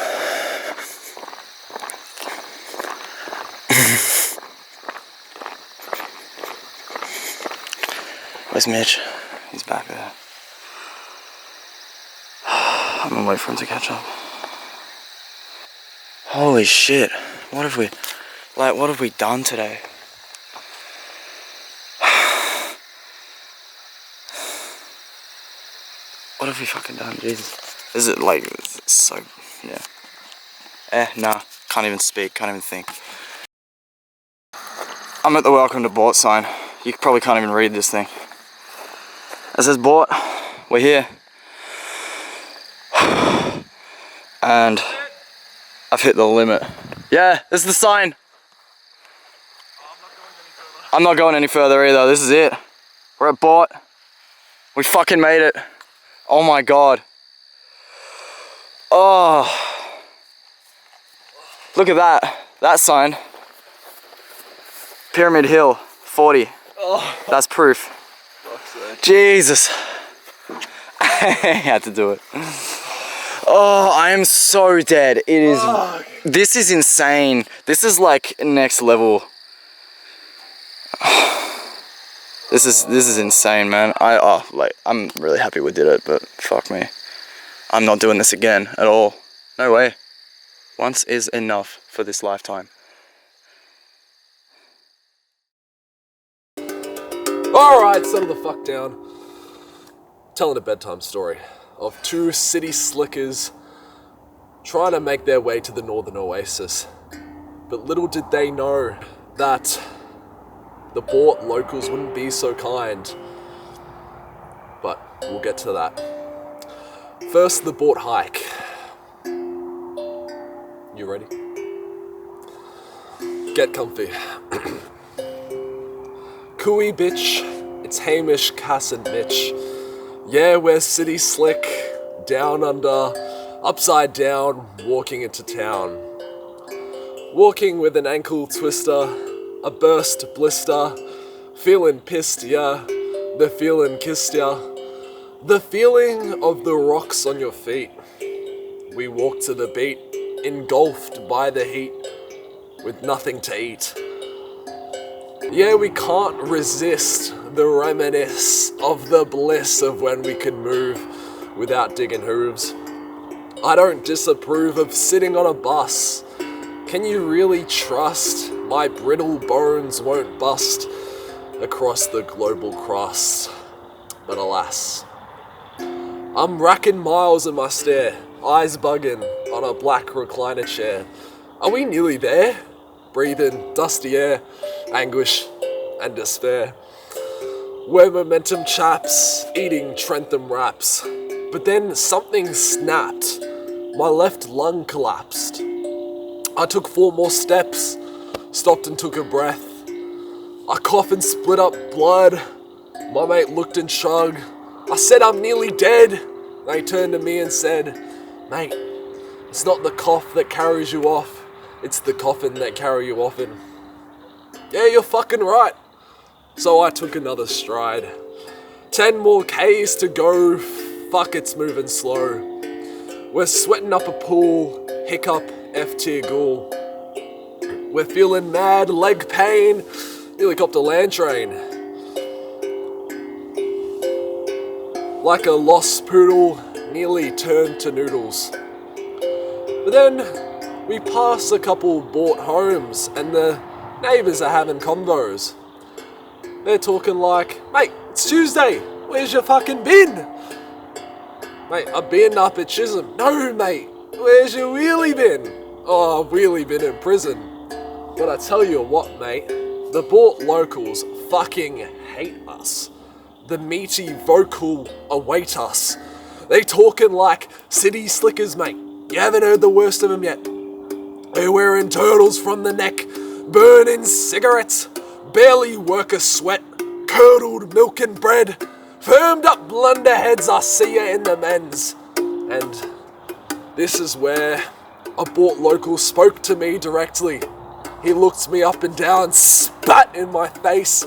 Where's Mitch? He's back there. I'm gonna wait for him to catch up. Holy shit. What have we done today? What have we fucking done? Jesus. Is it like, it's so, yeah. Nah. Can't even speak, can't even think. I'm at the welcome to Boort sign. You probably can't even read this thing. It says Boort, we're here. And I've hit the limit. Yeah, this is the sign. I'm not going any further either, this is it. We're at Boort. We fucking made it. Oh my god. Oh. Look at that. That sign. Pyramid Hill, 40. Oh. That's proof. Jesus. I had to do it. Oh, I am so dead. It is. This is insane. This is like next level. This is insane, man. I'm really happy we did it, but fuck me. I'm not doing this again at all. No way. Once is enough for this lifetime. Alright, settle the fuck down. Telling a bedtime story of two city slickers trying to make their way to the northern oasis. But little did they know that the Boort locals wouldn't be so kind. But we'll get to that. First, the Boort hike. You ready? Get comfy. Cooey bitch, it's Hamish, Cass and Mitch. Yeah, we're city slick, down under, upside down, walking into town. Walking with an ankle twister, a burst blister, feeling pissed, yeah, the feeling kissed ya. The feeling of the rocks on your feet. We walk to the beat, engulfed by the heat, with nothing to eat. Yeah, we can't resist the reminisce of the bliss of when we could move without digging hooves. I don't disapprove of sitting on a bus. Can you really trust my brittle bones won't bust across the global crust? But alas, I'm racking miles in my stare, eyes bugging on a black recliner chair. Are we nearly there? Breathing dusty air, anguish and despair. We're momentum chaps, eating Trentham wraps. But then something snapped. My left lung collapsed. I took 4 more steps, stopped and took a breath. I coughed and split up blood. My mate looked and shrugged. I said I'm nearly dead. They turned to me and said, mate, it's not the cough that carries you off, it's the coffin that carry you off in. Yeah, you're fucking right. So I took another stride. 10 more Ks to go, fuck it's moving slow. We're sweating up a pool, hiccup, F-tier ghoul. We're feeling mad, leg pain, nearly copped a land train. Like a lost poodle, nearly turned to noodles. But then we pass a couple Boort homes and the neighbours are having convos. They're talking like, mate, it's Tuesday, where's your fucking bin? Mate, I've been up at Chisholm. No, mate, where's your wheelie bin? Oh, I've wheelie been in prison. But I tell you what, mate, the Boort locals fucking hate us. The meaty vocal await us. They talking like city slickers, mate. You haven't heard the worst of them yet. They're wearing turtles from the neck, burning cigarettes, barely work a sweat, curdled milk and bread, firmed up blunderheads, I see ya in the men's. And this is where a Boort local spoke to me directly. He looked me up and down, spat in my face.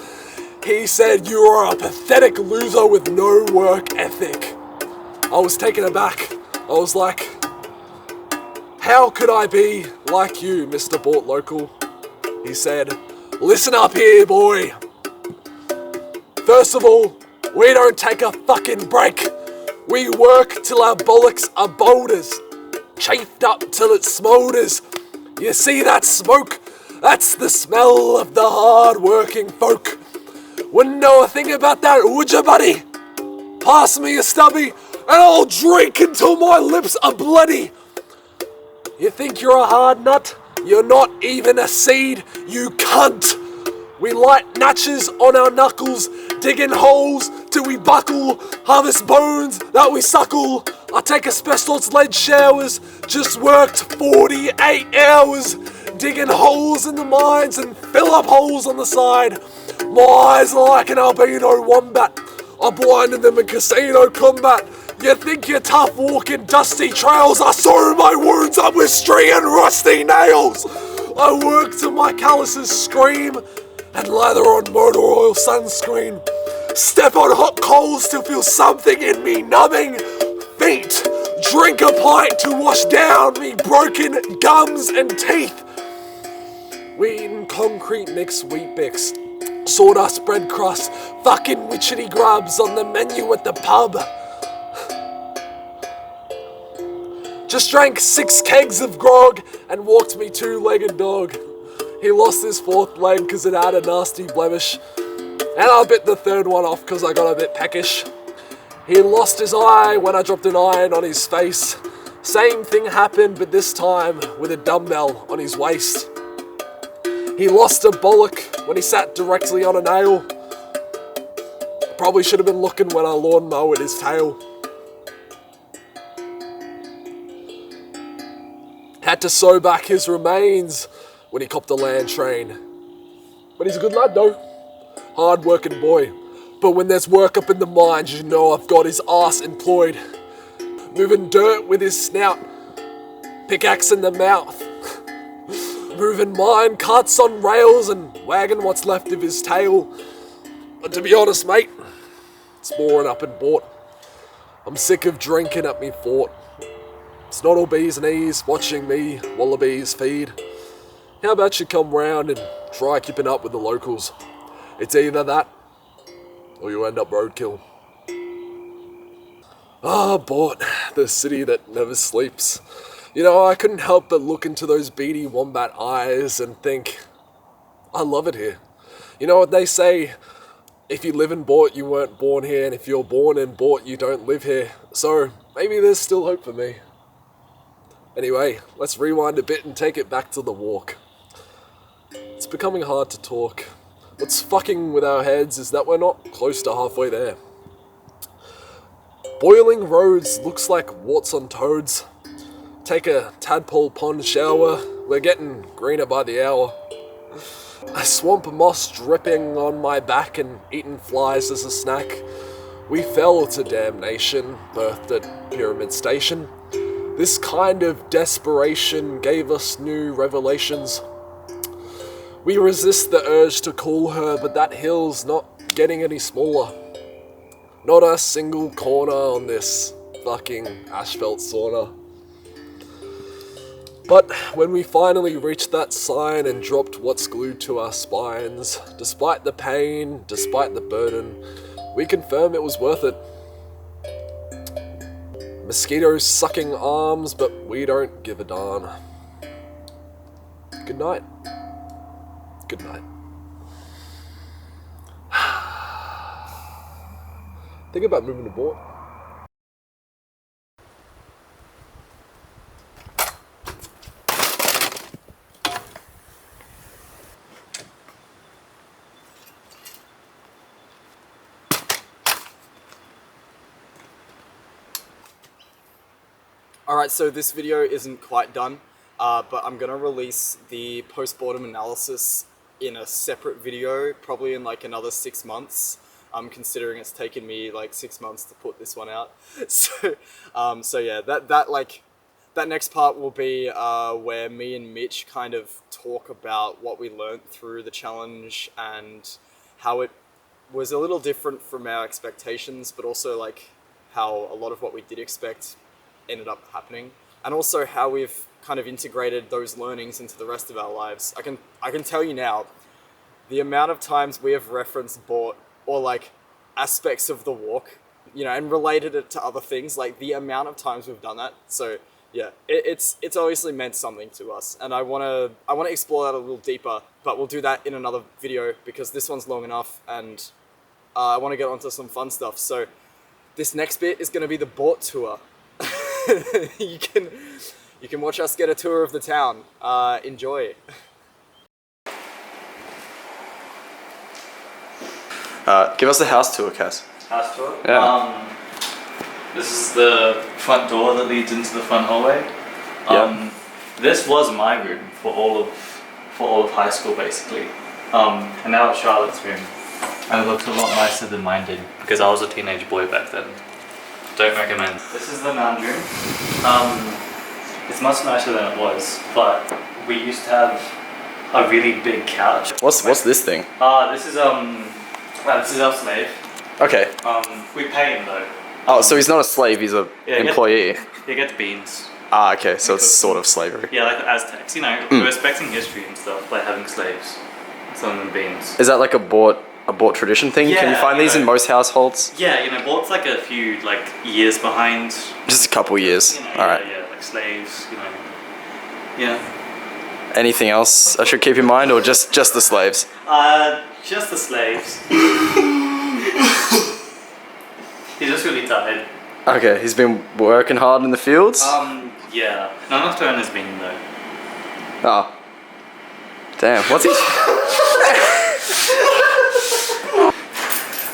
He said, you are a pathetic loser with no work ethic. I was taken aback. I was like, how could I be like you, Mr. Boort local? He said, listen up here, boy. First of all, we don't take a fucking break. We work till our bollocks are boulders, chafed up till it smoulders. You see that smoke? That's the smell of the hard-working folk. Wouldn't know a thing about that, would you, buddy? Pass me a stubby, and I'll drink until my lips are bloody. You think you're a hard nut? You're not even a seed, you cunt. We light natches on our knuckles, digging holes till we buckle, harvest bones that we suckle. I take asbestos lead showers, just worked 48 hours, digging holes in the mines and fill up holes on the side. My eyes are like an albino wombat. I blinded them in casino combat. You think you're tough walking dusty trails? I sew my wounds up with string and rusty nails. I work till my calluses scream and lather on motor oil sunscreen. Step on hot coals to feel something in me numbing feet. Drink a pint to wash down me broken gums and teeth. We eatin' concrete mix wheat bix, sawdust bread crust, fucking witchetty grubs on the menu at the pub. Just drank 6 kegs of grog and walked me 2-legged dog. He lost his 4th leg because it had a nasty blemish. And I bit the 3rd one off because I got a bit peckish. He lost his eye when I dropped an iron on his face. Same thing happened, but this time with a dumbbell on his waist. He lost a bollock when he sat directly on a nail. Probably should have been looking when I lawn mowed his tail. Had to sew back his remains when he copped a land train. But he's a good lad though. Hard working boy. But when there's work up in the mines, you know I've got his ass employed. Moving dirt with his snout. Pickaxe in the mouth. Moving mine carts on rails and wagging what's left of his tail. But to be honest, mate, it's boring up in Boort. I'm sick of drinking at me fort. It's not all bees and ease watching me wallabies feed. How about you come round and try keeping up with the locals? It's either that, or you end up roadkill. Ah, Boort, the city that never sleeps. You know, I couldn't help but look into those beady wombat eyes and think, I love it here. You know what they say, if you live in Boort, you weren't born here, and if you're born in Boort, you don't live here. So, maybe there's still hope for me. Anyway, let's rewind a bit and take it back to the walk. It's becoming hard to talk. What's fucking with our heads is that we're not close to halfway there. Boiling roads looks like warts on toads. Take a tadpole pond shower, we're getting greener by the hour. A swamp moss dripping on my back and eating flies as a snack. We fell to damnation, birthed at Pyramid Station. This kind of desperation gave us new revelations. We resist the urge to call her, but that hill's not getting any smaller. Not a single corner on this fucking asphalt sauna. But when we finally reached that sign and dropped what's glued to our spines, despite the pain, despite the burden, we confirm it was worth it. Mosquitoes sucking arms, but we don't give a darn. Good night. Good night. Think about moving to Boort. Alright, so this video isn't quite done, but I'm gonna release the post-Boortem analysis in a separate video, probably in like another 6 months. Considering it's taken me like 6 months to put this one out. So yeah, that next part will be where me and Mitch kind of talk about what we learnt through the challenge and how it was a little different from our expectations, but also like how a lot of what we did expect ended up happening, and also how we've kind of integrated those learnings into the rest of our lives. I can tell you now, the amount of times we have referenced Boort or like aspects of the walk, you know, and related it to other things, like the amount of times we've done that. So yeah, it's obviously meant something to us, and I wanna explore that a little deeper, but we'll do that in another video because this one's long enough, and I want to get onto some fun stuff. So this next bit is going to be the Boort tour. you can watch us get a tour of the town. Enjoy. Give us the house tour, Cass. House tour? Yeah. This is the front door that leads into the front hallway. This was my room for all of high school, basically. And now it's Charlotte's room. And it looks a lot nicer than mine did because I was a teenage boy back then. Don't recommend. This is the lounge room. It's much nicer than it was, but we used to have a really big couch. What's this thing? This is our slave. Okay. We pay him though. Oh, so he's not a slave, he's an employee. He gets beans. Ah, okay, so it's sort of slavery. Yeah, like the Aztecs, you know, we're respecting history and stuff by having slaves. Selling them beans. Is that like a Boort tradition thing? Yeah, can you find these in most households? Yeah, you know, Boort's like a few years behind. Just a couple years. You know, Alright. Yeah, like slaves, you know. Yeah. Anything else I should keep in mind, or just the slaves? Just the slaves. He's just really tired. Okay, he's been working hard in the fields? Yeah. None of Vernon has been though. Oh. Damn, what's he?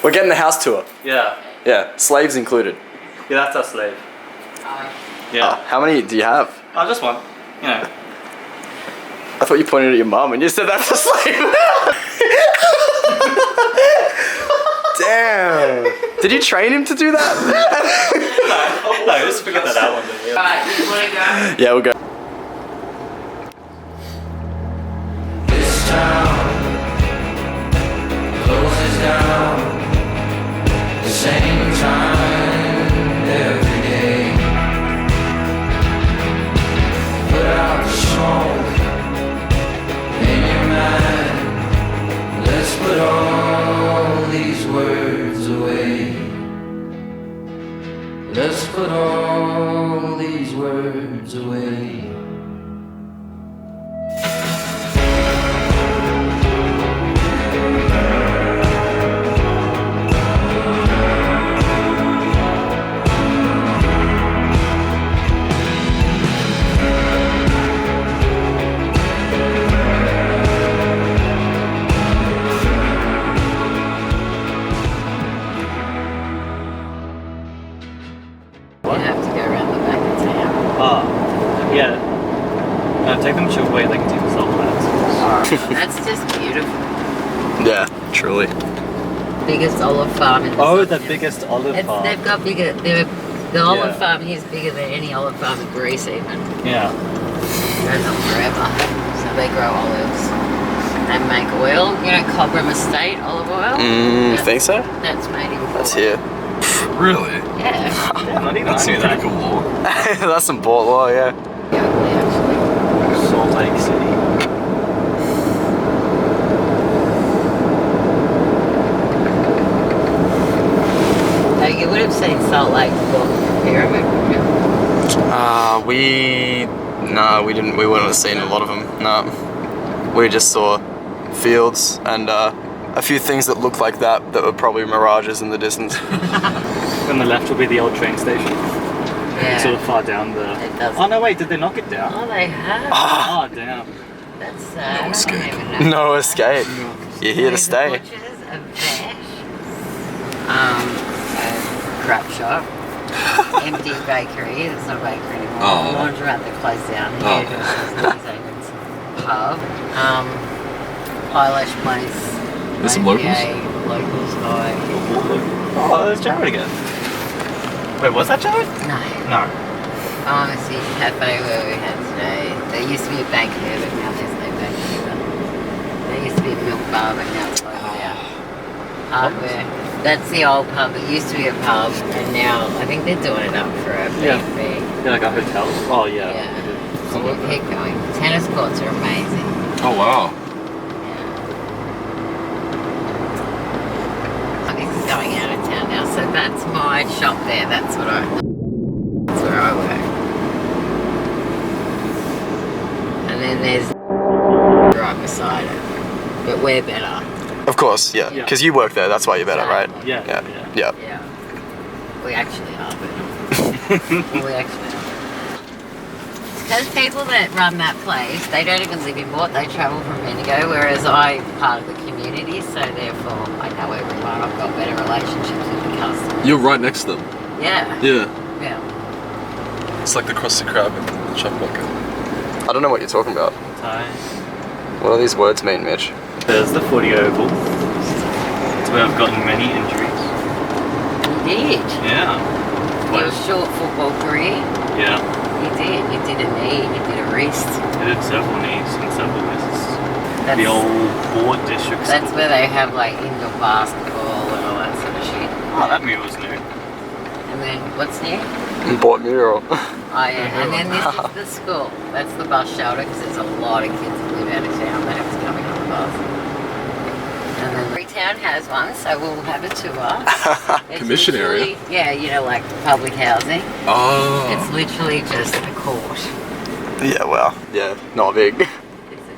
We're getting the house tour. Yeah. Yeah, slaves included. Yeah, that's our slave. Yeah. Oh, how many do you have? Oh, just one. You know. I thought you pointed at your mum and you said that's a slave. Damn. Did you train him to do that? No, just figured that out one day. Yeah. Alright, you wanna go? Yeah, we'll go. This town closes down the same time every day. Put out the smoke in your mind. Let's put all these words away. Let's put all these words away. You have to go around the back of town. Oh, yeah. No, take them to where they can take the salt flats. That's just beautiful. Yeah, truly. Biggest olive farm in the Oh, the south. biggest olive farm. They've got bigger. The olive Yeah. farm here is bigger than any olive farm in Greece even. Yeah. Goes on forever. So they grow olives. They make oil. You know, Cobram Estate olive oil. You think so? That's made in. That's Portland. here. Really? Yeah. Yeah, not even That's I knew pretty that. cool. That's some Boort law, yeah. Yeah, ugly, actually. Salt Lake City. So you would have seen Salt Lake before the pyramid, wouldn't you? We didn't. We wouldn't have seen a lot of them. No, we just saw fields and a few things that looked like that were probably mirages in the distance. On the left will be the old train station. Yeah. Sort of far down the. It does. Oh no! Wait, did they knock it down? Oh, they have. Oh damn. That's sad. No escape. I don't even know. No escape. You're here to There's stay. Butchers, a vet, a crap shop, empty bakery. It's not a bakery anymore. Oh. Laundromat that closed down. Oh. Hairdressers, pub. Eyelash place. There's some IPA, locals guy. Oh, there's Jared again. Wait, was that Jared? No. No. Pharmacy cafe where we had today. There used to be a bank there, but now there's no bank either. There used to be a milk bar, but now it's closed down. Hardware. That's the old pub. It used to be a pub, and now I think they're doing it up for a B&B. Yeah, like a hotel. Oh yeah. Yeah. they did. So we'll keep going. Tennis courts are amazing. Oh wow. Yeah. This is going out of town now, so that's my shop there. That's where I work. And then there's right beside it, but we're better. Of course, yeah. Yeah. Because you work there. That's why you're better, right? Yeah. Yeah. Yeah. Yeah. Yeah. We actually are better. We actually are. Because people that run that place, they don't even live in Boort, they travel from Bendigo, whereas I'm part of the community, so therefore I know everyone. I've got better relationships with the customers. You're right next to them. Yeah. Yeah. Yeah. It's like the crusty crab in the chop bucket. I don't know what you're talking about. Hi. What do these words mean, Mitch? There's the footy oval. It's where I've gotten many injuries. You did. Yeah. Your short football career, Yeah. you did. You did a knee, you did a wrist. I did several knees and several wrists. That's, The old Boort district that's school. where they have like indoor basketball and all that sort of shit. Oh, that meal was new. And then, what's new? Boort mural. Oh yeah, and then this is the school. That's the bus shelter because there's a lot of kids that live out of town that have to come in on the bus. And then every town has has one, so we'll have a tour. It's Commission area? literally- Yeah, you know, like public housing. Oh. It's literally just a court. Yeah, well, yeah, not big.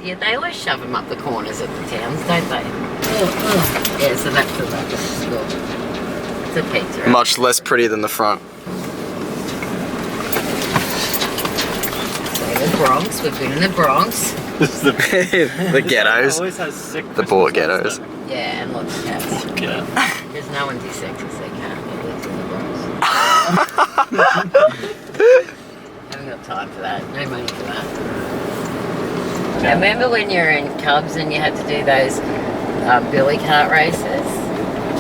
Yeah, they always shove them up the corners of the towns, don't they? Yeah, so that's the back of the school. It's a pizza. Much less pretty than the front. So the Bronx, we've been in the Bronx. The ghettos. Always has sick The Boort ghettos. Yeah, and lots of cats. Yeah. Because no one's as sexy as they can that lives in the Bronx. Haven't got time for that. No money for that. I remember when you were in Cubs and you had to do those billy cart races?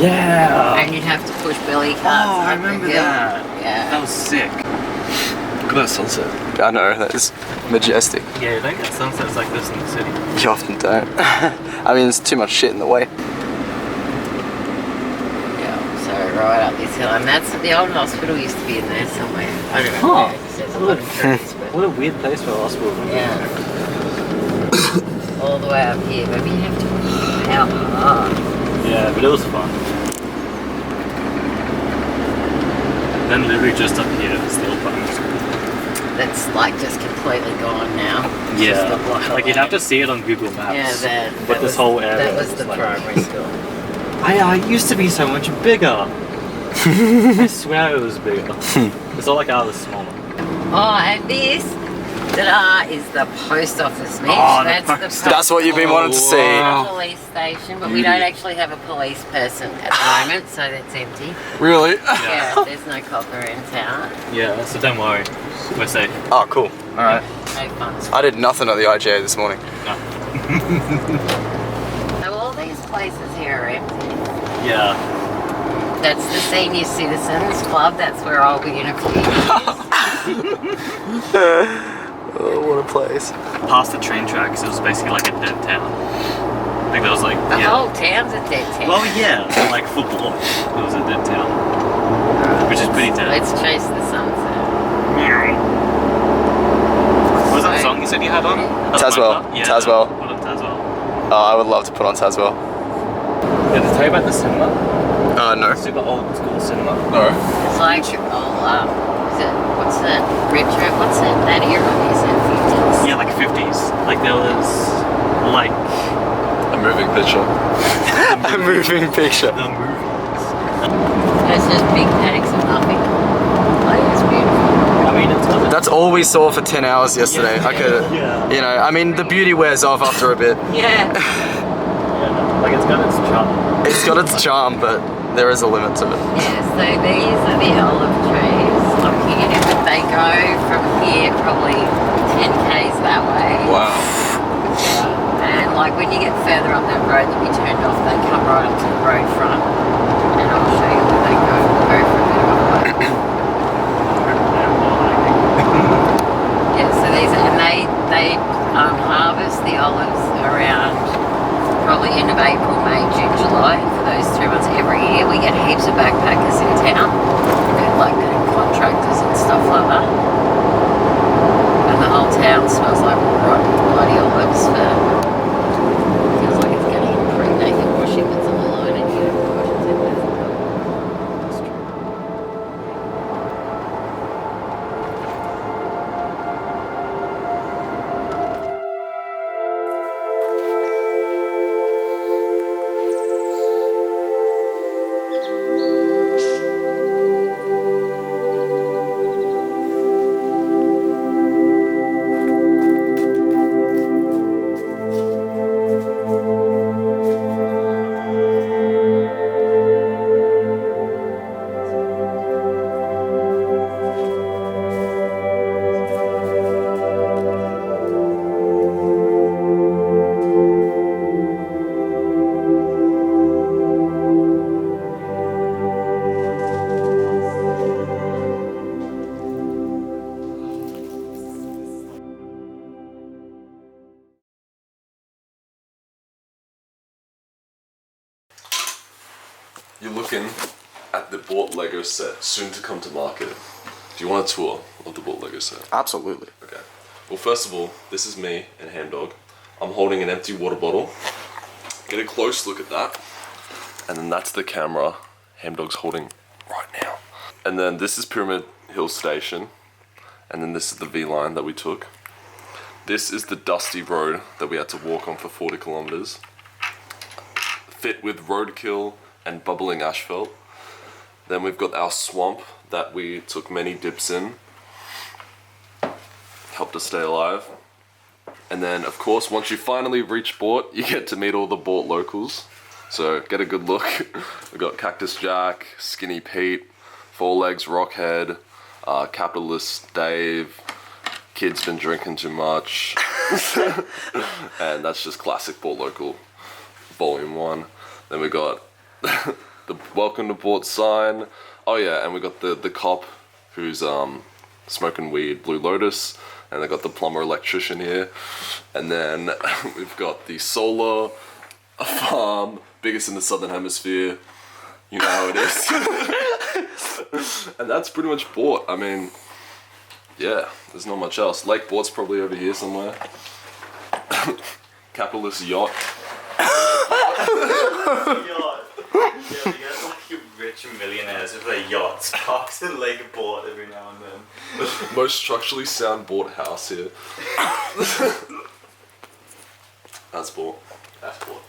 Yeah. And you'd have to push billy carts Oh, I up the remember hill. that. Yeah. That was sick. Look at that sunset. I know, that is majestic. Yeah, you don't get sunsets like this in the city. You often don't. I mean, there's too much shit in the way. Yeah, so right up this hill. And that's the old hospital used to be in there somewhere. I don't know Huh. where. There's a lot of trees, but What a weird place for a hospital. yeah. All the way up here. Maybe you have to push out hard. Yeah, but it was fun. Then literally just up here, Steel Primary School. That's like just completely gone now. It's just a block Like you'd away. have to see it on Google Maps. Yeah, But this whole area. That was is the like- primary school. I used to be so much bigger. I swear it was bigger. It's all like I was smaller. Oh, and this is the post office, Mitch. Oh, the That's the post post That's what you've been wanting to see. the police station, but we don't actually have a police person at the moment, so that's empty. Really? Yeah, there's no copper in town. Yeah, so don't worry. We're safe. Oh, cool. Alright. No fun. I did nothing at the IGA this morning. No. So all these places here are empty. Yeah. That's the Senior Citizens Club. That's where I'll be in a few years. Oh, what a place. Past the train tracks, it was basically like a dead town. I think that was like, The yeah. whole town's a dead town. Well, yeah, but like football, it was a dead town. Which is pretty dead. Let's chase the sunset. What was that song you said you had on? Tazwell. Yeah, Tazwell. Put on Tazwell. Oh, I would love to put on Tazwell. Did I tell you about the cinema? No. Super old school cinema. No. It's like, is it, what's that, retro, what's it, that era, is it 50s? Yeah, like 50s. Like there was, like, A moving picture. A moving picture. the movies. It's just big paddocks of nothing. Like, it's beautiful. I mean, it's got That's all we saw for 10 hours yesterday. I could, Yeah. you know, I mean, the beauty wears off after a bit. Yeah. Yeah, like it's got its charm. It's got its charm, but there is a limit to it. Yeah, so these are the olive trees. Looking at it, they go from here probably 10 k's that way. Wow. And like when you get further up that road that we turned off, they come right up to the road front. And I'll show you where they go. We'll go for a bit of a walk. Yeah, so these are, and they harvest the olives around probably end of April, May, June, July. For those 3 months every year, we get heaps of backpackers in town, like contractors and stuff like that. And the whole town smells like rotten bloody olives. Feels like it's getting impregnated washing with them alone, and you have to wash it with them. That's true. You're looking at the Boort Lego set, soon to come to market. Do you want a tour of the Boort Lego set? Absolutely. Okay. Well, first of all, this is me and Ham Dog. I'm holding an empty water bottle. Get a close look at that. And then that's the camera Hamdog's holding right now. And then this is Pyramid Hill Station. And then this is the V line that we took. This is the dusty road that we had to walk on for 40 kilometers. Fit with roadkill and bubbling asphalt. Then we've got our swamp that we took many dips in. Helped us stay alive. And then, of course, once you finally reach Boort, you get to meet all the Boort locals. So get a good look. We've got Cactus Jack, Skinny Pete, Four Legs Rockhead, Capitalist Dave, Kid's been drinking too much. And that's just classic Boort local, volume 1. Then we got the Welcome to Boort sign. Oh yeah, and we got the cop who's smoking weed, Blue Lotus. And they got the plumber electrician here. And then we've got the solar farm, biggest in the southern hemisphere. You know how it is. And that's pretty much Boort. I mean, yeah, there's not much else. Lake Boort's probably over here somewhere. Capitalist yacht. Yacht. Yeah, we get like rich millionaires with their yachts parked in Lake Boort every now and then. Most structurally sound Boort house here. That's Boort. That's Boort.